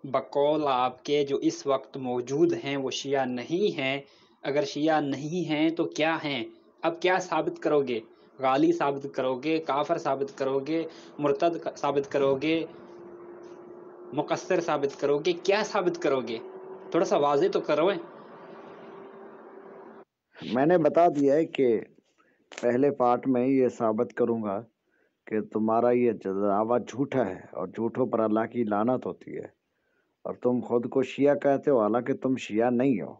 بقول آپ کے جو اس وقت موجود ہیں وہ شیعہ نہیں ہیں، اگر شیعہ نہیں ہیں تو کیا ہیں؟ اب کیا ثابت کرو گے؟ غالی ثابت کرو گے، کافر ثابت کرو گے، مرتد ثابت کرو گے، مقصر ثابت کرو گے، کیا ثابت کرو گے؟ تھوڑا سا واضح تو کرو۔ میں نے بتا دیا ہے کہ پہلے پارٹ میں یہ ثابت کروں گا کہ تمہارا یہ دعویٰ جھوٹا ہے، اور جھوٹوں پر اللہ کی لعنت ہوتی ہے، اور تم خود کو شیعہ کہتے ہو حالانکہ تم شیعہ نہیں ہو۔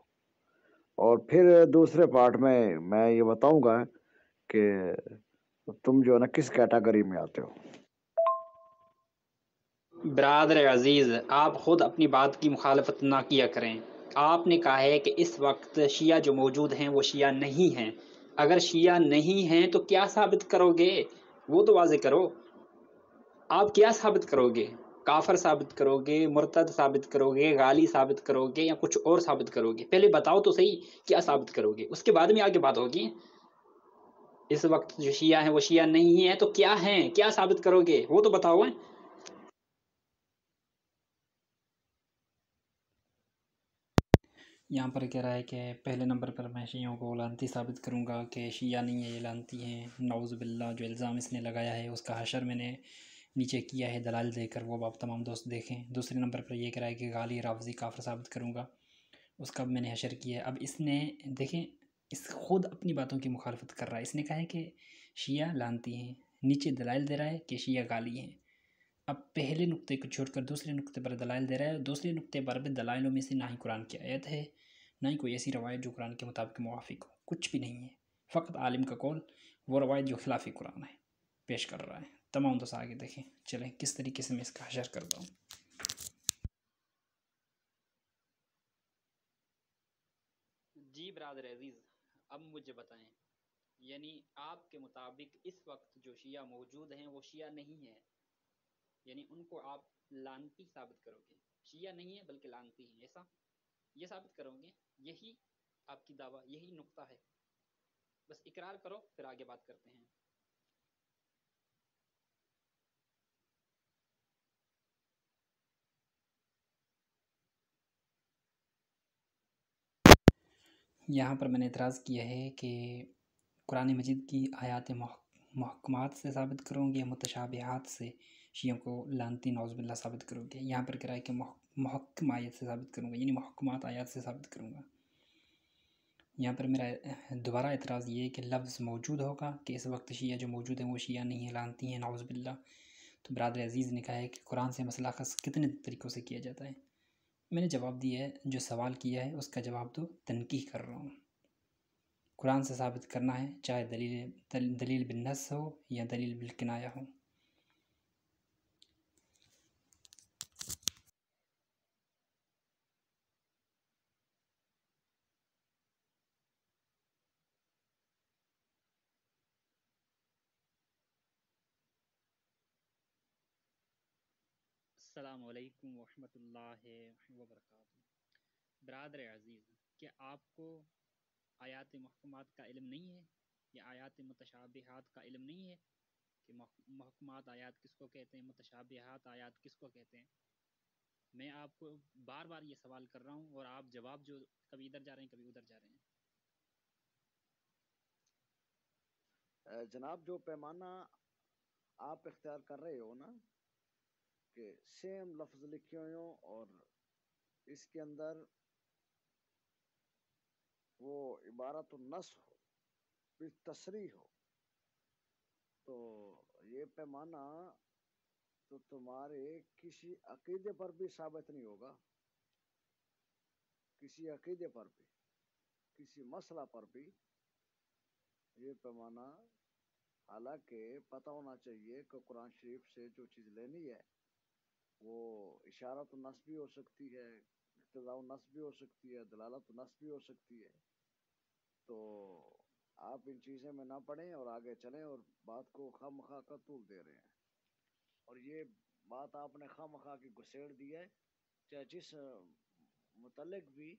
اور پھر دوسرے پارٹ میں یہ بتاؤں گا کہ تم جو ہے نا کس کیٹیگری میں آتے ہو۔ برادر عزیز، آپ خود اپنی بات کی مخالفت نہ کیا کریں۔ آپ نے کہا ہے کہ اس وقت شیعہ جو موجود ہیں وہ شیعہ نہیں ہیں، اگر شیعہ نہیں ہیں تو کیا ثابت کرو گے؟ وہ تو واضح کرو۔ آپ کیا ثابت کرو گے؟ کافر ثابت کرو گے، مرتد ثابت کرو گے، غالی ثابت کرو گے، یا کچھ اور ثابت کرو گے؟ پہلے بتاؤ تو صحیح کیا ثابت کرو گے، اس کے بعد میں آگے بات ہوگی۔ اس وقت جو شیعہ ہیں وہ شیعہ نہیں ہیں تو کیا ہیں، کیا ثابت کرو گے وہ تو بتاؤ۔ یہاں پر کہہ رہا ہے کہ پہلے نمبر پر میں شیعوں کو لانتی ثابت کروں گا کہ شیعہ نہیں ہے، یہ لانتی ہیں، نعوذ باللہ۔ جو الزام اس نے لگایا ہے اس کا حشر میں نے نیچے کیا ہے دلائل دے کر، وہ آپ تمام دوست دیکھیں۔ دوسرے نمبر پر یہ کہہ رہا ہے کہ غالی رافضی کافر ثابت کروں گا، اس کا میں نے حشر کیا ہے۔ اب اس نے دیکھیں، اس خود اپنی باتوں کی مخالفت کر رہا ہے۔ اس نے کہا ہے کہ شیعہ لانتی ہیں، نیچے دلائل دے رہا ہے کہ شیعہ غالی ہیں۔ اب پہلے نقطے کو چھوڑ کر دوسرے نقطے پر دلائل دے رہا ہے۔ دوسرے نقطے پر بھی دلائلوں میں سے نہ ہی قرآن کی آیت ہے، نہ ہی کوئی ایسی روایت جو قرآن کے مطابق موافق ہو، کچھ بھی نہیں ہے۔ فقط عالم کا قول، وہ روایت جو خلاف قرآن ہے پیش کر رہا ہے۔ تمام دوست آگے دیکھیں، چلیں کس طریقے سے میں اس کا حشر کرتا ہوں۔ جی برادر عزیز، اب مجھے بتائیں، یعنی آپ کے مطابق اس وقت جو شیعہ موجود ہیں وہ شیعہ نہیں ہیں، یعنی ان کو آپ لانتی ثابت کرو گے، شیعہ نہیں ہے بلکہ لانتی ہیں، ایسا یہ ثابت کرو گے؟ یہی آپ کی دعویٰ، یہی نقطہ ہے؟ بس اقرار کرو پھر آگے بات کرتے ہیں۔ یہاں پر میں نے اعتراض کیا ہے کہ قرآن مجید کی آیات محکمات سے ثابت کروں گے یا متشابہات سے شیعوں کو لانتی نعوذ باللہ ثابت کروں گے؟ یہاں پر کہہ رہا ہے کہ محکم آیت سے ثابت کروں گا، یعنی محکمات آیات سے ثابت کروں گا۔ یہاں پر میرا دوبارہ اعتراض یہ ہے کہ لفظ موجود ہوگا کہ اس وقت شیعہ جو موجود ہیں وہ شیعہ نہیں ہیں، لانتی ہیں نعوذ باللہ۔ تو برادر عزیز نے کہا ہے کہ قرآن سے مسئلہ اخذ کتنے طریقوں سے کیا جاتا ہے؟ میں نے جواب دیا ہے، جو سوال کیا ہے اس کا جواب تو تنقیح کر رہا ہوں۔ قرآن سے ثابت کرنا ہے، چاہے دلیل بالنص ہو یا دلیل بالکنایہ ہو۔ السلام علیکم ورحمۃ اللہ وبرکاتہ۔ برادر عزیز، کیا آپ کو آیات محکمات کا علم نہیں ہے یا آیات متشابہات کا علم نہیں ہے کہ محکمات آیات کس کو کہتے ہیں، متشابہات آیات کس کو کہتے ہیں؟ میں آپ کو بار بار یہ سوال کر رہا ہوں اور آپ جواب جو کبھی ادھر جا رہے ہیں کبھی ادھر جا رہے ہیں۔ جناب جو پیمانہ آپ اختیار کر رہے ہو نا کہ سیم لفظ لکھے ہوئے ہوں اور اس کے اندر وہ عبارت النص ہو، پھر تصریح ہو، تو یہ پیمانہ تو تمہارے کسی عقیدے پر بھی ثابت نہیں ہوگا، کسی عقیدے پر بھی، کسی مسئلہ پر بھی یہ پیمانہ، حالانکہ پتہ ہونا چاہیے کہ قرآن شریف سے جو چیز لینی ہے وہ اشارت النص بھی ہو سکتی ہے، اقتضاء النص بھی ہو سکتی ہے، دلالت النص بھی ہو سکتی ہے۔ تو آپ ان چیزیں میں نہ پڑھیں اور آگے چلیں اور بات کو خواہ مخواہ کا طول دے رہے ہیں، اور یہ بات آپ نے خواہ مخواہ کی گھسیڑ دی ہے، چاہے جس متعلق بھی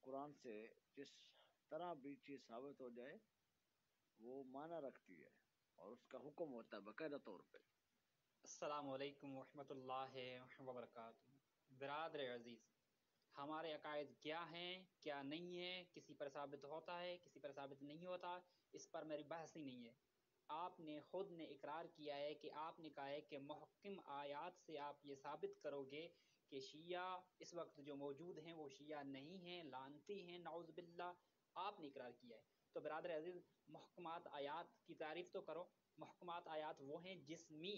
قرآن سے جس طرح بھی چیز ثابت ہو جائے وہ معنی رکھتی ہے اور اس کا حکم ہوتا ہے باقاعدہ طور پہ۔ السلام علیکم ورحمۃ اللہ وبرکاتہ۔ برادر عزیز، ہمارے عقائد کیا ہیں کیا نہیں ہیں، کسی پر ثابت ہوتا ہے کسی پر ثابت نہیں ہوتا، اس پر میری بحث ہی نہیں ہے۔ آپ نے خود نے اقرار کیا ہے کہ آپ نے کہا ہے کہ محکم آیات سے آپ یہ ثابت کرو گے کہ شیعہ اس وقت جو موجود ہیں وہ شیعہ نہیں ہیں، لعنتی ہیں نعوذ باللہ، آپ نے اقرار کیا ہے۔ تو برادر عزیز، محکمات آیات کی تعریف تو کرو۔ محکمات آیات وہ ہیں جس میں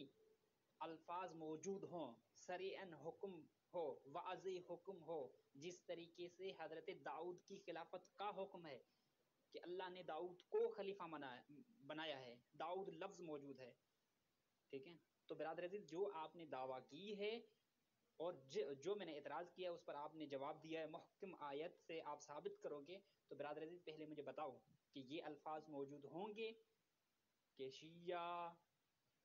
الفاظ موجود ہوں، سریعاً حکم ہو، واضح حکم ہو، جس طریقے سے حضرت داؤد کی خلافت کا حکم ہے کہ اللہ نے داؤد کو خلیفہ بنایا ہے، داؤد لفظ موجود ہے، ٹھیک ہے؟ تو برادر عزیز، جو آپ نے دعویٰ کی ہے اور جو میں نے اعتراض کیا اس پر آپ نے جواب دیا ہے محکم آیت سے آپ ثابت کرو گے، تو برادر عزیز پہلے مجھے بتاؤ کہ یہ الفاظ موجود ہوں گے کہ شیعہ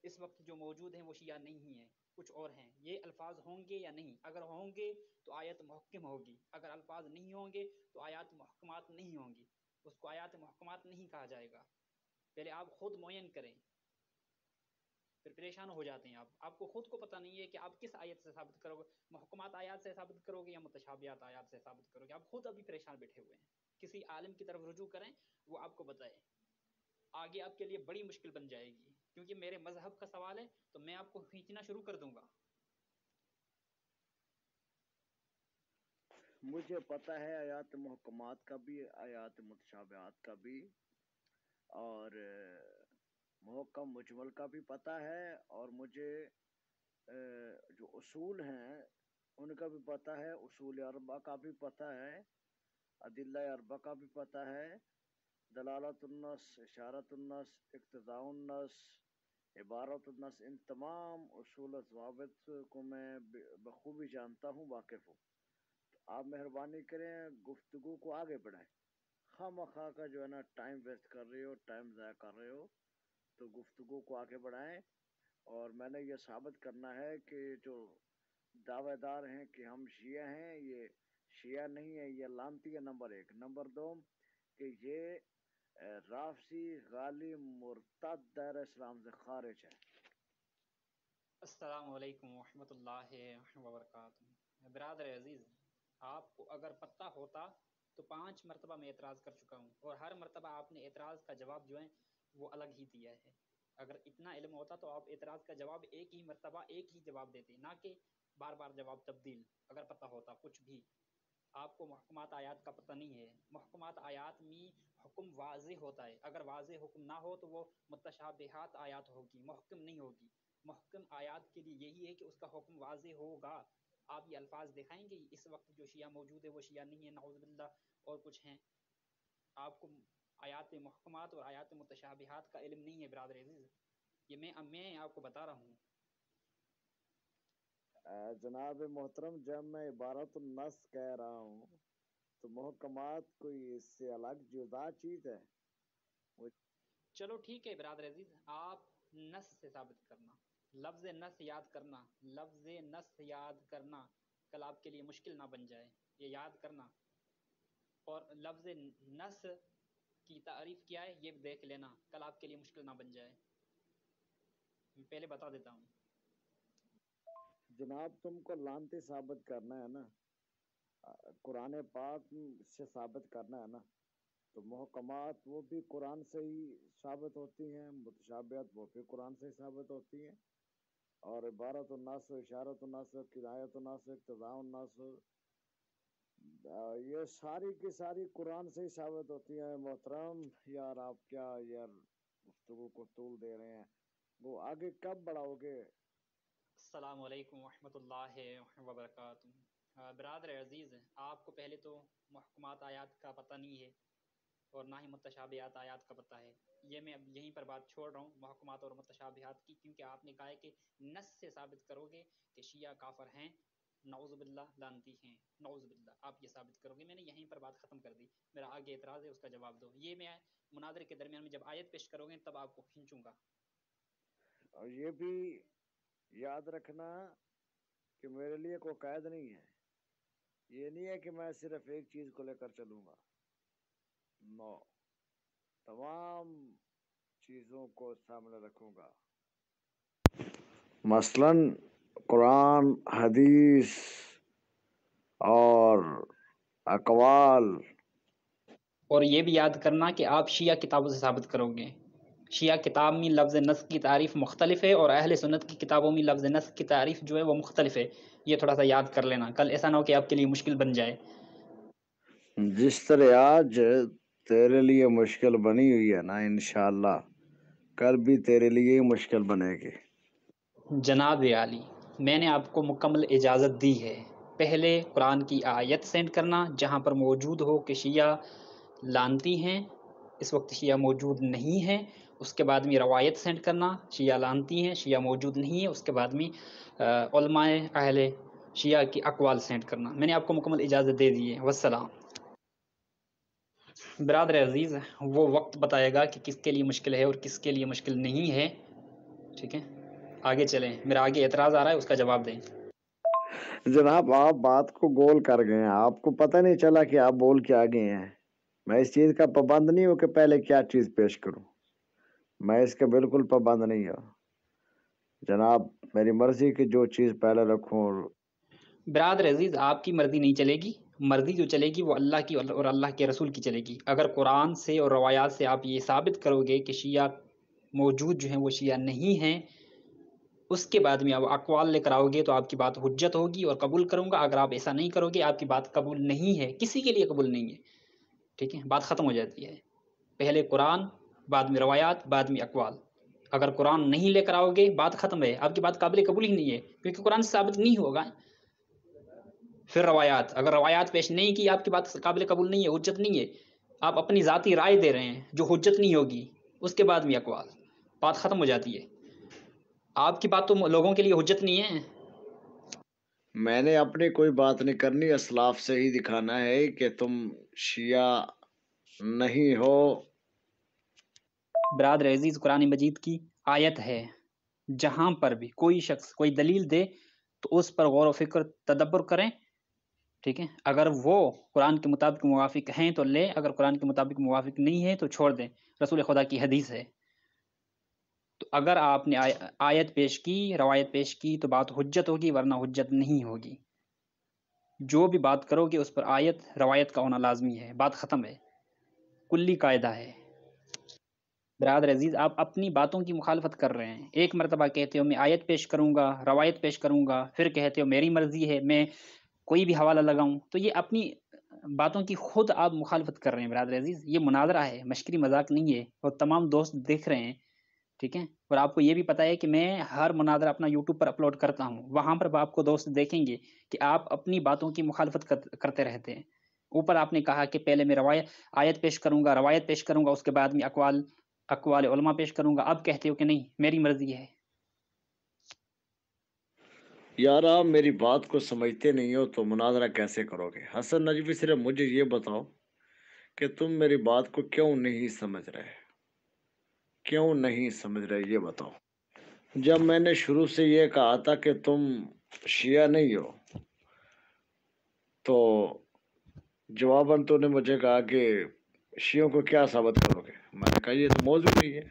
اس وقت جو موجود ہیں وہ شیعہ نہیں ہیں، کچھ اور ہیں۔ یہ الفاظ ہوں گے یا نہیں؟ اگر ہوں گے تو آیت محکم ہوگی، اگر الفاظ نہیں ہوں گے تو آیات محکمات نہیں ہوں گی، اس کو آیات محکمات نہیں کہا جائے گا۔ پہلے آپ خود معین کریں، پھر پریشان ہو جاتے ہیں آپ کو خود کو پتہ نہیں ہے کہ آپ کس آیت سے ثابت کرو گے، محکمات آیات سے ثابت کرو گے یا متشابہات آیات سے ثابت کرو گے، آپ خود ابھی پریشان بیٹھے ہوئے ہیں۔ کسی عالم کی طرف رجوع کریں، وہ آپ کو بتائے، آگے آپ کے لیے بڑی مشکل بن جائے گی، کیونکہ میرے مذہب کا سوال ہے تو میں آپ کو کھینچنا شروع کر دوں گا۔ مجھے پتہ ہے آیات محکمات کا بھی، آیات متشابہات کا بھی، اور محکم مجمل کا بھی پتہ ہے، اور مجھے جو اصول ہیں ان کا بھی پتہ ہے، اصول اربعہ کا بھی پتہ ہے، ادلہ اربعہ کا بھی پتہ ہے، دلالت النص، اشارت النص، اقتضاء النص، عبارت النص، ان تمام اصول و ضوابط کو میں بخوبی جانتا ہوں، واقف ہوں۔ آپ مہربانی کریں گفتگو کو آگے بڑھائیں، خواہ مخواہ کا جو ہے نا ٹائم ویسٹ کر رہے ہو، ٹائم ضائع کر رہے ہو، تو گفتگو کو آگے بڑھائیں۔ اور میں نے یہ ثابت کرنا ہے کہ جو دعوے دار ہیں کہ ہم شیعہ ہیں، یہ شیعہ نہیں ہے، یہ لانتی ہے، نمبر ایک۔ نمبر دو کہ یہ رافضی غالی مرتد دائرہ اسلام سے خارج ہے۔ السلام علیکم ورحمۃ اللہ وبرکاتہ۔ برادر عزیز، آپ کو اگر پتہ ہوتا تو 5 مرتبہ میں اعتراض کر چکا ہوں، اور ہر مرتبہ آپ نے اعتراض کا جواب جو ہے وہ الگ ہی دیا ہے۔ اگر اتنا علم ہوتا تو آپ اعتراض کا جواب ایک ہی مرتبہ ایک ہی جواب دیتے، نہ کہ بار بار جواب تبدیل۔ اگر پتہ ہوتا کچھ بھی، آپ کو محکمات آیات کا پتہ نہیں ہے۔ محکمات آیات میں حکم واضح ہوتا ہے، اگر واضح حکم نہ ہو تو وہ متشابہات آیات ہوگی، محکم نہیں ہوگی۔ محکم آیات کے لیے یہی ہے کہ اس کا حکم واضح ہوگا۔ آپ یہ الفاظ دکھائیں گے اس وقت جو شیعہ موجود ہے وہ شیعہ نہیں ہے، نعوذ باللہ، اور کچھ ہیں۔ آپ کو آیات محکمات اور آیات متشابہات کا علم نہیں ہے برادر عزیز، یہ میں آپ کو بتا رہا ہوں۔ جناب محترم، جب میں عبارت النص کہہ رہا ہوں تو محکمات کوئی اس سے الگ جدا چیز ہے؟ چلو ٹھیک ہے برادر عزیز، آپ نص سے ثابت کرنا، لفظ نص یاد کرنا، لفظ نص یاد کرنا کل آپ کے لیے مشکل نہ بن جائے، یہ یاد کرنا۔ اور لفظ نص کی تعریف کیا ہے یہ دیکھ لینا، کل آپ کے لیے مشکل نہ بن جائے، میں پہلے بتا دیتا ہوں۔ جناب تم کو لانتی ثابت کرنا ہے نا، قرآن پاک سے ثابت کرنا ہے نا، تو محکمات وہ بھی قرآن سے ہی ثابت ہوتی ہیں، متشابہات وہ بھی قرآن سے ہی ثابت ہوتی ہیں، اور عبارت النص، اشارت النص، کنایت النص، اقتضاء النص، یہ ساری کی ساری قرآن سے ہی ثابت ہوتی ہیں۔ محترم یار، آپ کیا یار گفتگو کو طول دے رہے ہیں، وہ آگے کب بڑھاؤ گے؟ السلام علیکم ورحمۃ اللہ وبرکاتہ۔ برادر عزیز، آپ کو پہلے تو محکمات آیات کا پتہ نہیں ہے اور نہ ہی متشابہات آیات کا پتہ ہے، یہ میں اب یہیں پر بات چھوڑ رہا ہوں محکمات اور متشابہات کی، کیونکہ آپ نے کہا ہے کہ نص سے ثابت کرو گے کہ شیعہ کافر ہیں، نعوذ باللہ لعنتی ہیں، نعوذ باللہ آپ یہ ثابت کرو گے۔ میں نے یہیں پر بات ختم کر دی، میرا آگے اعتراض ہے اس کا جواب دو، یہ میں مناظرے کے درمیان میں جب آیت پیش کرو گے تب آپ کو کھینچوں گا۔ اور یہ بھی یاد رکھنا کہ میرے لیے کوئی قید نہیں ہے، یہ نہیں ہے کہ میں صرف ایک چیز کو لے کر چلوں گا، نو، تمام چیزوں کو سامنے رکھوں گا، مثلاً قرآن، حدیث اور اقوال۔ اور یہ بھی یاد کرنا کہ آپ شیعہ کتابوں سے ثابت کرو گے، شیعہ کتاب میں لفظ نص کی تعریف مختلف ہے اور اہل سنت کی کتابوں میں لفظ نص کی تعریف جو ہے وہ مختلف ہے، یہ تھوڑا سا یاد کر لینا، کل ایسا نہ ہو کہ آپ کے لیے مشکل بن جائے۔ جس طرح آج تیرے لیے مشکل بنی ہوئی ہے نا، انشاءاللہ کل بھی تیرے لیے ہی مشکل بنے گی۔ جناب عالی، میں نے آپ کو مکمل اجازت دی ہے، پہلے قرآن کی آیت سینڈ کرنا جہاں پر موجود ہو کہ شیعہ لانتی ہیں، اس وقت شیعہ موجود نہیں ہیں، اس کے بعد میں روایت سینڈ کرنا، شیعہ لانتی ہیں، شیعہ موجود نہیں ہیں، اس کے بعد میں علماء اہل شیعہ کی اقوال سینڈ کرنا۔ میں نے آپ کو مکمل اجازت دے دی ہے، والسلام۔ برادر عزیز، وہ وقت بتائے گا کہ کس کے لیے مشکل ہے اور کس کے لیے مشکل نہیں ہے۔ ٹھیک ہے، آگے چلیں، میرا آگے اعتراض آ رہا ہے، اس کا جواب دیں۔ جناب آپ بات کو گول کر گئے ہیں، آپ کو پتہ نہیں چلا کہ آپ بول کے آگے ہیں۔ میں اس چیز کا پابند نہیں ہوں کہ پہلے کیا چیز پیش کروں، میں اس کا بالکل پابند نہیں ہوں جناب، میری مرضی کی جو چیز پہلے رکھوں۔ برادر عزیز، آپ کی مرضی نہیں چلے گی، مرضی جو چلے گی وہ اللہ کی اور اللہ کے رسول کی چلے گی۔ اگر قرآن سے اور روایات سے آپ یہ ثابت کرو گے کہ شیعہ موجود جو ہیں وہ شیعہ نہیں ہیں، اس کے بعد میں آپ اقوال لے کر آؤ گے تو آپ کی بات حجت ہوگی اور قبول کروں گا۔ اگر آپ ایسا نہیں کرو گے، آپ کی بات قبول نہیں ہے، کسی کے لیے قبول نہیں ہے، ٹھیک ہے، بات ختم ہو جاتی ہے۔ پہلے قرآن، بعد میں روایات، بعد میں اقوال۔ اگر قرآن نہیں لے کر آؤ گے، بات ختم ہے، آپ کی بات قابل قبول ہی نہیں ہے، کیونکہ قرآن سے ثابت نہیں ہوگا۔ پھر روایات، اگر روایات پیش نہیں کی، آپ کی بات قابل قبول نہیں ہے، حجت نہیں ہے، آپ اپنی ذاتی رائے دے رہے ہیں جو حجت نہیں ہوگی۔ اس کے بعد میں اقوال، بات ختم ہو جاتی ہے۔ آپ کی بات تو لوگوں کے لیے حجت نہیں ہے۔ میں نے اپنی کوئی بات نہیں کرنی، اسلاف سے ہی دکھانا ہے کہ تم شیعہ نہیں ہو۔ برادر عزیز، قرآن مجید کی آیت ہے، جہاں پر بھی کوئی شخص کوئی دلیل دے تو اس پر غور و فکر تدبر کریں، ٹھیک ہے، اگر وہ قرآن کے مطابق موافق ہیں تو لیں، اگر قرآن کے مطابق موافق نہیں ہے تو چھوڑ دیں، رسول خدا کی حدیث ہے۔ تو اگر آپ نے آیت پیش کی، روایت پیش کی تو بات حجت ہوگی، ورنہ حجت نہیں ہوگی۔ جو بھی بات کرو گے اس پر آیت روایت کا ہونا لازمی ہے، بات ختم ہے، کلی قاعدہ ہے۔ برادر عزیز، آپ اپنی باتوں کی مخالفت کر رہے ہیں۔ ایک مرتبہ کہتے ہو میں آیت پیش کروں گا، روایت پیش کروں گا، پھر کہتے ہو میری مرضی ہے میں کوئی بھی حوالہ لگاؤں، تو یہ اپنی باتوں کی خود آپ مخالفت کر رہے ہیں برادر عزیز۔ یہ مناظرہ ہے، مشکری مذاق نہیں ہے، اور تمام دوست دیکھ رہے ہیں، ٹھیک ہے، اور آپ کو یہ بھی پتہ ہے کہ میں ہر مناظرہ اپنا یوٹیوب پر اپلوڈ کرتا ہوں، وہاں پر آپ کو دوست دیکھیں گے کہ آپ اپنی باتوں کی مخالفت کرتے رہتے ہیں۔ اوپر آپ نے کہا کہ پہلے میں آیت پیش کروں گا، روایت پیش کروں گا، اس کے بعد میں اقوال علماء پیش کروں گا، اب کہتے ہو کہ نہیں میری مرضی ہے۔ یار آپ میری بات کو سمجھتے نہیں ہو تو مناظرہ کیسے کرو گے؟ حسن نجوی صرف مجھے یہ بتاؤ کہ تم میری بات کو کیوں نہیں سمجھ رہے، کیوں نہیں سمجھ رہے یہ بتاؤ۔ جب میں نے شروع سے یہ کہا تھا کہ تم شیعہ نہیں ہو تو جواباً تو نے مجھے کہا کہ شیعوں کو کیا ثابت کرو گے؟ میں نے کہا یہ تو موضوع نہیں ہے،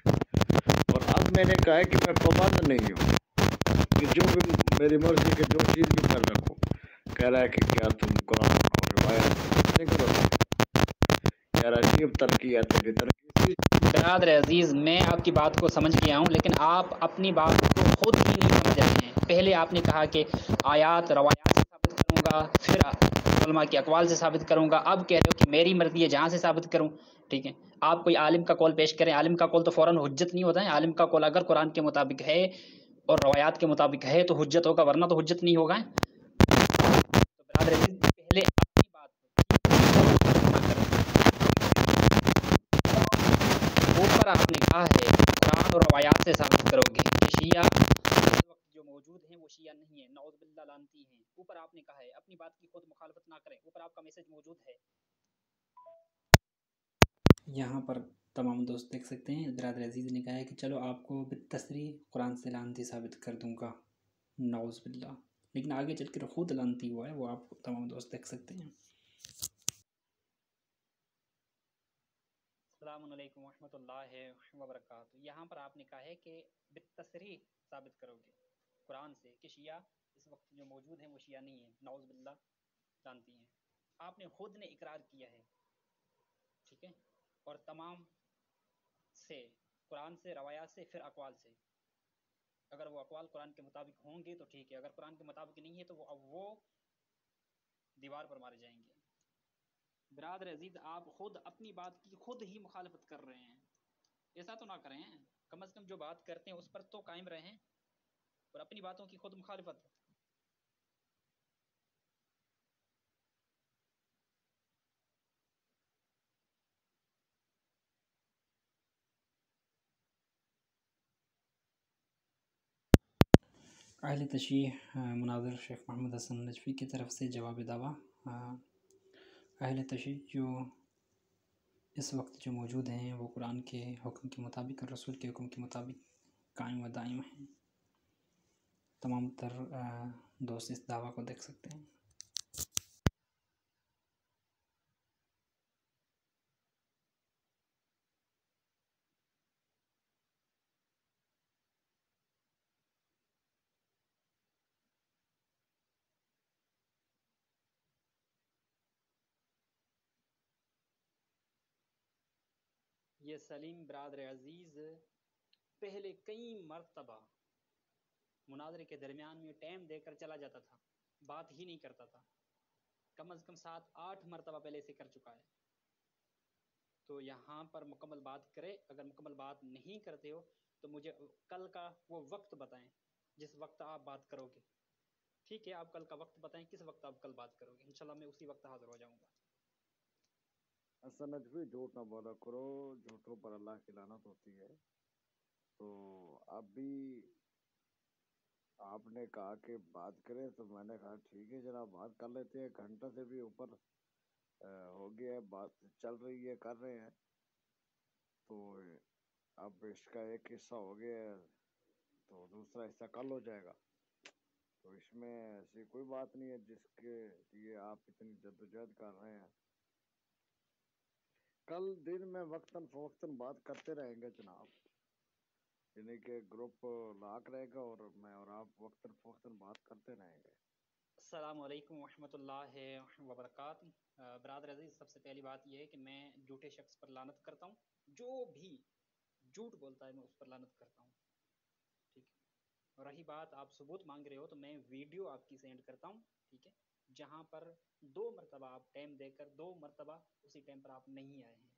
اور اب میں نے کہا ہے کہ میں پابند نہیں ہوں کہ جو بھی میری مرضی کے جو چیز بھی کر رکھو۔ کہہ رہا ہے کہ کیا تم قرآن اور روایت نہیں کرو گے؟ کہہ رہا ہے عجیب ترقی ہے تیری ترقی۔ برادر عزیز، میں آپ کی بات کو سمجھ گیا ہوں، لیکن آپ اپنی بات کو خود ہی نہیں سمجھ رہے ہیں۔ پہلے آپ نے کہا کہ آیات روایات سے ثابت کروں گا، پھر علماء کے اقوال سے ثابت کروں گا، اب کہہ رہے ہو کہ میری مرضی ہے جہاں سے ثابت کروں، ٹھیک ہے۔ آپ کوئی عالم کا قول پیش کریں، عالم کا قول تو فوراً حجت نہیں ہوتا ہے، عالم کا قول اگر قرآن کے مطابق ہے اور روایات کے مطابق ہے تو حجت ہوگا، ورنہ تو حجت نہیں ہوگا۔ تو برادر عزیز، پہلے اپنی بات اوپر آپ نے کہا ہے قرآن اور روایات سے ثابت کرو گے کہ شیعہ اس وقت جو موجود ہیں وہ شیعہ نہیں ہیں، نعوذ باللہ لعنتی ہیں۔ اوپر آپ نے کہا ہے، اپنی بات کی خود مخالفت نہ کریں، اوپر آپ کا میسج موجود ہے، یہاں پر تمام دوست دیکھ سکتے ہیں۔ برادر عزیز نے کہا ہے کہ چلو آپ کو بالتصریح قرآن سے لعنتی ثابت کر دوں گا، نعوذ باللہ، لیکن آگے چل کر خود لعنتی ہوا ہے، وہ آپ تمام دوست دیکھ سکتے ہیں۔ السلام علیکم ورحمۃ اللہ وبرکاتہ۔ یہاں پر آپ نے کہا ہے کہ بالتصریح ثابت کرو گے قرآن سے کہ شیعہ اس وقت جو موجود ہیں وہ شیعہ نہیں ہیں، نعوذ باللہ جانتی ہیں۔ آپ نے خود نے اقرار کیا ہے، ٹھیک ہے، اور تمام سے قرآن سے، روایات سے، پھر اقوال سے۔ اگر وہ اقوال قرآن کے مطابق ہوں گے تو ٹھیک ہے، اگر قرآن کے مطابق نہیں ہے تو وہ دیوار پر مارے جائیں گے۔ برادر عزیز، آپ خود اپنی بات کی خود ہی مخالفت کر رہے ہیں، ایسا تو نہ کریں، کم از کم جو بات کرتے ہیں اس پر تو قائم رہیں، اور اپنی باتوں کی خود مخالفت۔ اہل تشیع مناظر شیخ محمد حسن نجفی کی طرف سے جواب دعویٰ۔ اہل تشیع جو اس وقت جو موجود ہیں وہ قرآن کے حکم کے مطابق اور رسول کے حکم کے مطابق قائم و دائم ہیں۔ تمام تر دوست اس دعویٰ کو دیکھ سکتے ہیں۔ یہ سلیم برادر عزیز پہلے کئی مرتبہ مناظرے کے درمیان میں ٹائم دے کر چلا جاتا تھا، بات ہی نہیں کرتا تھا، کم از کم 7-8 مرتبہ پہلے سے کر چکا ہے۔ تو یہاں پر مکمل بات کرے، اگر مکمل بات نہیں کرتے ہو تو مجھے کل کا وہ وقت بتائیں جس وقت آپ بات کرو گے، ٹھیک ہے؟ آپ کل کا وقت بتائیں کس وقت آپ کل بات کرو گے، انشاءاللہ میں اسی وقت حاضر ہو جاؤں گا۔ حسن نجفی جھوٹ نہ بولا کرو، جھوٹوں پر اللہ کی لعنت ہوتی ہے۔ تو اب بھی آپ نے کہا کہ بات کریں تو میں نے کہا ٹھیک ہے جناب بات کر لیتے ہیں، گھنٹہ سے بھی اوپر ہو گیا ہے، بات چل رہی ہے، کر رہے ہیں۔ تو اب اس کا ایک حصہ ہو گیا ہے تو دوسرا حصہ کل ہو جائے گا، تو اس میں ایسی کوئی بات نہیں ہے جس کے لیے آپ اتنی جدوجہد کر رہے ہیں۔ کل دن میں وقتاً فوقتاً بات کرتے رہیں گے جناب، یعنی کہ گروپ لاک رہے گا اور میں اور آپ وقتاً فوقتاً بات کرتے رہیں گے۔ السلام علیکم ورحمۃ اللہ وبرکاتہ۔ برادر عزیز، سب سے پہلی بات یہ ہے کہ میں جھوٹے شخص پر لعنت کرتا ہوں، جو بھی جھوٹ بولتا ہے میں اس پر لعنت کرتا ہوں، ٹھیک ہے؟ اور رہی بات آپ ثبوت مانگ رہے ہو تو میں ویڈیو آپ کی سینڈ کرتا ہوں، ٹھیک ہے؟ جہاں پر 2 مرتبہ آپ ٹائم دے کر 2 مرتبہ اسی ٹائم پر آپ نہیں آئے ہیں،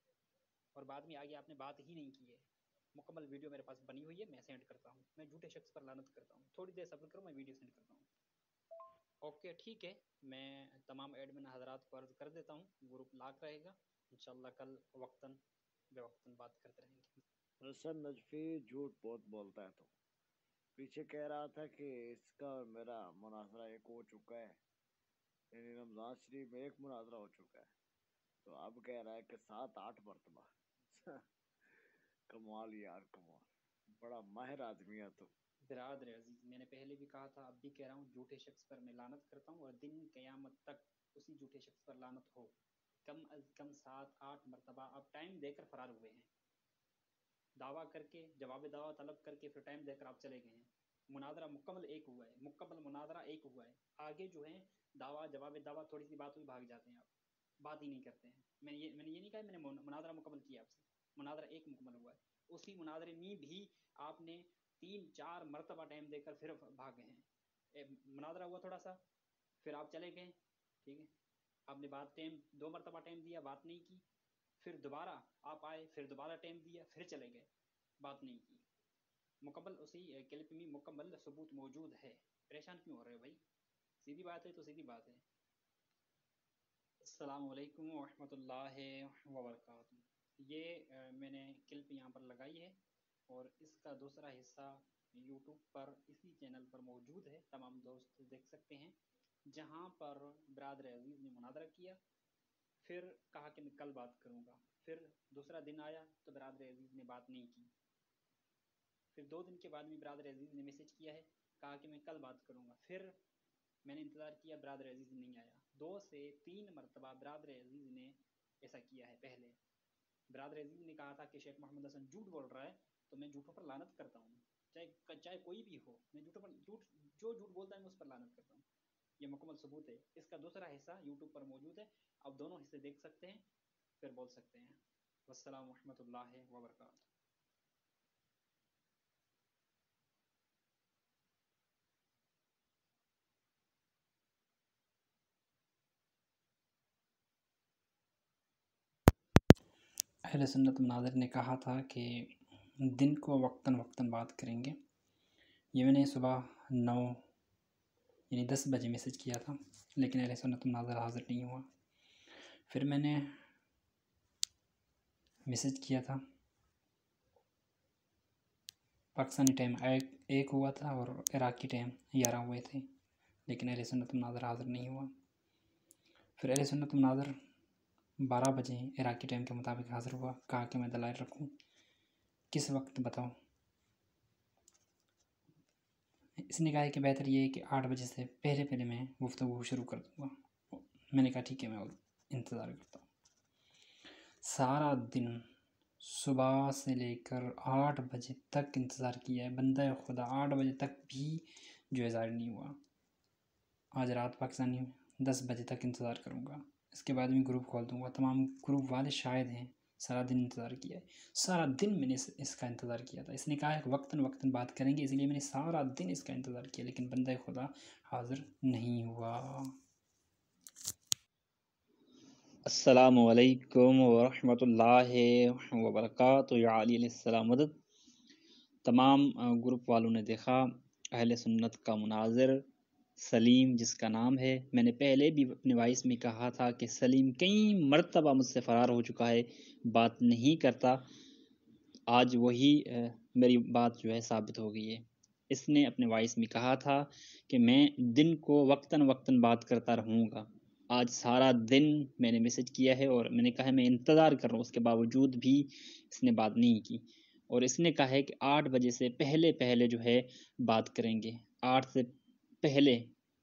اور بعد میں آگے آپ نے بات ہی نہیں کی ہے۔ مکمل ویڈیو میرے پاس بنی ہوئی ہے، میں سینڈ کرتا ہوں۔ میں جھوٹے شخص پر لعنت کرتا ہوں، تھوڑی دیر صبر کرو، میں ویڈیو سینڈ کرتا ہوں۔ اوکے ٹھیک ہے، میں تمام ایڈمن حضرات کو عرض کر دیتا ہوں، گروپ لاک رہے گا، انشاءاللہ کل وقتاً بے وقتاً بات کرتے رہیں گے۔ حسن نجفی جھوٹ بہت بولتا ہے، تو پیچھے کہہ رہا تھا کہ اس کا میرا مناظرہ ایک ہو چکا ہے، یعنی رمضان شریف میں ایک مناظرہ ہو چکا ہے، تو اب کہہ رہا ہے کہ 7-8 مرتبہ۔ کمال یار کمال، بڑا ماہر آدمی ہے تو۔ برادر عزیز، میں نے پہلے بھی کہا تھا، اب بھی کہہ رہا ہوں، جھوٹے شخص پر میں لعنت کرتا ہوں اور دن قیامت تک اسی جھوٹے شخص پر لعنت ہو۔ کم از کم 7-8 مرتبہ آپ ٹائم دے کر فرار ہوئے ہیں، دعویٰ کر کے، جواب دعویٰ طلب کر کے، پھر ٹائم دے کر آپ چلے گئے ہیں۔ مناظرہ مکمل ایک ہوا ہے، مکمل مناظرہ ایک ہوا ہے، آگے جو ہے دعویٰ جواب دعویٰ تھوڑی سی بات ہوئی بھاگ جاتے ہیں آپ، بات ہی نہیں کرتے ہیں۔ میں نے یہ نہیں کہا میں نے مناظرہ مکمل کیا آپ سے، مناظرہ ایک مکمل ہوا ہے، اسی مناظرے میں بھی آپ نے 3-4 مرتبہ ٹائم دے کر پھر بھاگ گئے ہیں۔ مناظرہ ہوا تھوڑا سا، پھر آپ چلے گئے، ٹھیک ہے؟ آپ نے بات 2 مرتبہ ٹائم دیا، بات نہیں کی، پھر دوبارہ آپ آئے، پھر دوبارہ ٹائم دیا، پھر چلے گئے، بات نہیں کی۔ مکمل اسی کلپ میں مکمل ثبوت موجود ہے، پریشان کیوں ہو رہے ہو بھائی؟ سیدھی بات ہے تو سیدھی بات ہے۔ السلام علیکم ورحمۃ اللہ وبرکاتہ۔ یہ میں نے کلپ یہاں پر لگائی ہے اور اس کا دوسرا حصہ یوٹیوب پر اسی چینل پر موجود ہے، تمام دوست دیکھ سکتے ہیں، جہاں پر برادر عزیز نے مناظرہ کیا، پھر کہا کہ میں کل بات کروں گا، پھر دوسرا دن آیا تو برادر عزیز نے بات نہیں کی، پھر 2 دن کے بعد بھی برادر عزیز نے میسج کیا ہے، کہا کہ میں کل بات کروں گا، پھر میں نے انتظار کیا، برادر عزیز نہیں آیا۔ 2 سے 3 مرتبہ برادر عزیز نے ایسا کیا ہے۔ پہلے برادر عزیز نے کہا تھا کہ شیخ محمد حسن جھوٹ بول رہا ہے، تو میں جھوٹوں پر لعنت کرتا ہوں، چاہے کوئی بھی ہو، میں جو جھوٹ بولتا ہے میں اس پر لعنت کرتا ہوں۔ یہ مکمل ثبوت ہے۔ اس کا دوسرا حصہ یوٹیوب پر موجود ہے، آپ دونوں حصے دیکھ سکتے ہیں، پھر بول سکتے ہیں۔ والسلام ورحمۃ اللہ وبرکاتہ۔ اہل سنت مناظر نے کہا تھا کہ دن کو وقتاً وقتاً بات کریں گے، یہ میں نے صبح 9 یعنی 10 بجے میسج کیا تھا، لیکن اہل سنت مناظر حاضر نہیں ہوا۔ پھر میں نے میسج کیا تھا، پاکستانی ٹائم 1 ہوا تھا اور عراقی ٹائم 11 ہوئے تھے، لیکن اہل سنت مناظر حاضر نہیں ہوا۔ پھر اہل سنت مناظر 12 بجے عراقی ٹائم کے مطابق حاضر ہوا، کہا کہ میں دلائل رکھوں، کس وقت بتاؤ؟ اس نے کہا ہے کہ بہتر یہ ہے کہ 8 بجے سے پہلے پہلے میں گفتگو شروع کر دوں گا۔ میں نے کہا ٹھیک ہے، میں انتظار کرتا ہوں۔ سارا دن صبح سے لے کر 8 بجے تک انتظار کیا ہے بندہ خدا، 8 بجے تک بھی جو ہے ظاہر نہیں ہوا۔ آج رات پاکستانی 10 بجے تک انتظار کروں گا، اس کے بعد میں گروپ کھول دوں گا۔ تمام گروپ والے شاہد ہیں، سارا دن انتظار کیا ہے، سارا دن میں نے اس کا انتظار کیا تھا۔ اس نے کہا ہے کہ وقتاً وقتاً بات کریں گے، اس لیے میں نے سارا دن اس کا انتظار کیا، لیکن بندہ خدا حاضر نہیں ہوا۔ السلام علیکم ورحمۃ اللہ وبرکاتہ۔ یا علی علیہ السلام مدد۔ تمام گروپ والوں نے دیکھا اہل سنت کا مناظر سلیم جس کا نام ہے، میں نے پہلے بھی اپنے وائس میں کہا تھا کہ سلیم کئی مرتبہ مجھ سے فرار ہو چکا ہے، بات نہیں کرتا۔ آج وہی میری بات جو ہے ثابت ہو گئی ہے۔ اس نے اپنے وائس میں کہا تھا کہ میں دن کو وقتاً وقتاً بات کرتا رہوں گا۔ آج سارا دن میں نے میسج کیا ہے اور میں نے کہا ہے میں انتظار کر رہا ہوں، اس کے باوجود بھی اس نے بات نہیں کی، اور اس نے کہا ہے کہ 8 بجے سے پہلے پہلے جو ہے بات کریں گے۔ 8 سے پہلے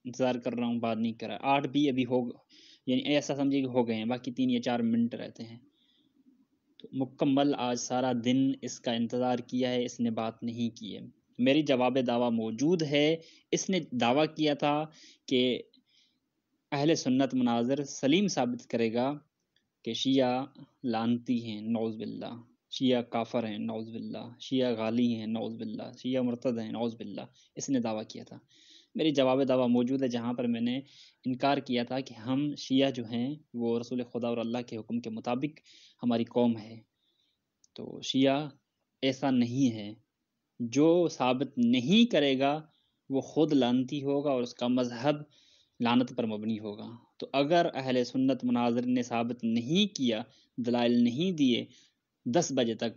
انتظار کر رہا ہوں، بات نہیں کر رہا۔ 8 بھی ابھی ہو، یعنی ایسا سمجھے کہ ہو گئے ہیں، باقی 3 یا 4 منٹ رہتے ہیں۔ تو مکمل آج سارا دن اس کا انتظار کیا ہے، اس نے بات نہیں کی ہے۔ میری جواب دعویٰ موجود ہے۔ اس نے دعویٰ کیا تھا کہ اہل سنت مناظر سلیم ثابت کرے گا کہ شیعہ لعنتی ہیں، نعوذ باللہ، شیعہ کافر ہیں، نعوذ باللہ، شیعہ غالی ہیں، نعوذ باللہ، شیعہ مرتد ہیں، نعوذ باللہ۔ اس نے دعویٰ کیا تھا۔ میری جواب دعویٰ موجود ہے، جہاں پر میں نے انکار کیا تھا کہ ہم شیعہ جو ہیں وہ رسول خدا اور اللہ کے حکم کے مطابق ہماری قوم ہے۔ تو شیعہ ایسا نہیں ہے۔ جو ثابت نہیں کرے گا وہ خود لعنتی ہوگا اور اس کا مذہب لعنت پر مبنی ہوگا۔ تو اگر اہل سنت مناظر نے ثابت نہیں کیا، دلائل نہیں دیے 10 بجے تک،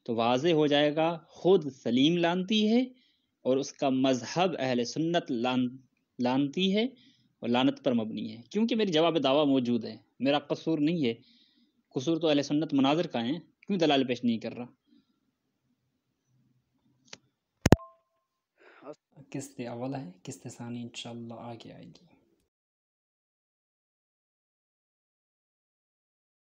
تو واضح ہو جائے گا خود سلیم لعنتی ہے اور اس کا مذہب اہل سنت لعنتی ہے اور لعنت پر مبنی ہے، کیونکہ میری جواب دعویٰ موجود ہے، میرا قصور نہیں ہے۔ قصور تو اہل سنت مناظر کا ہے، کیوں دلائل پیش نہیں کر رہا؟ قسط اول ہے، قسط ثانی انشاءاللہ آگے آئے گی۔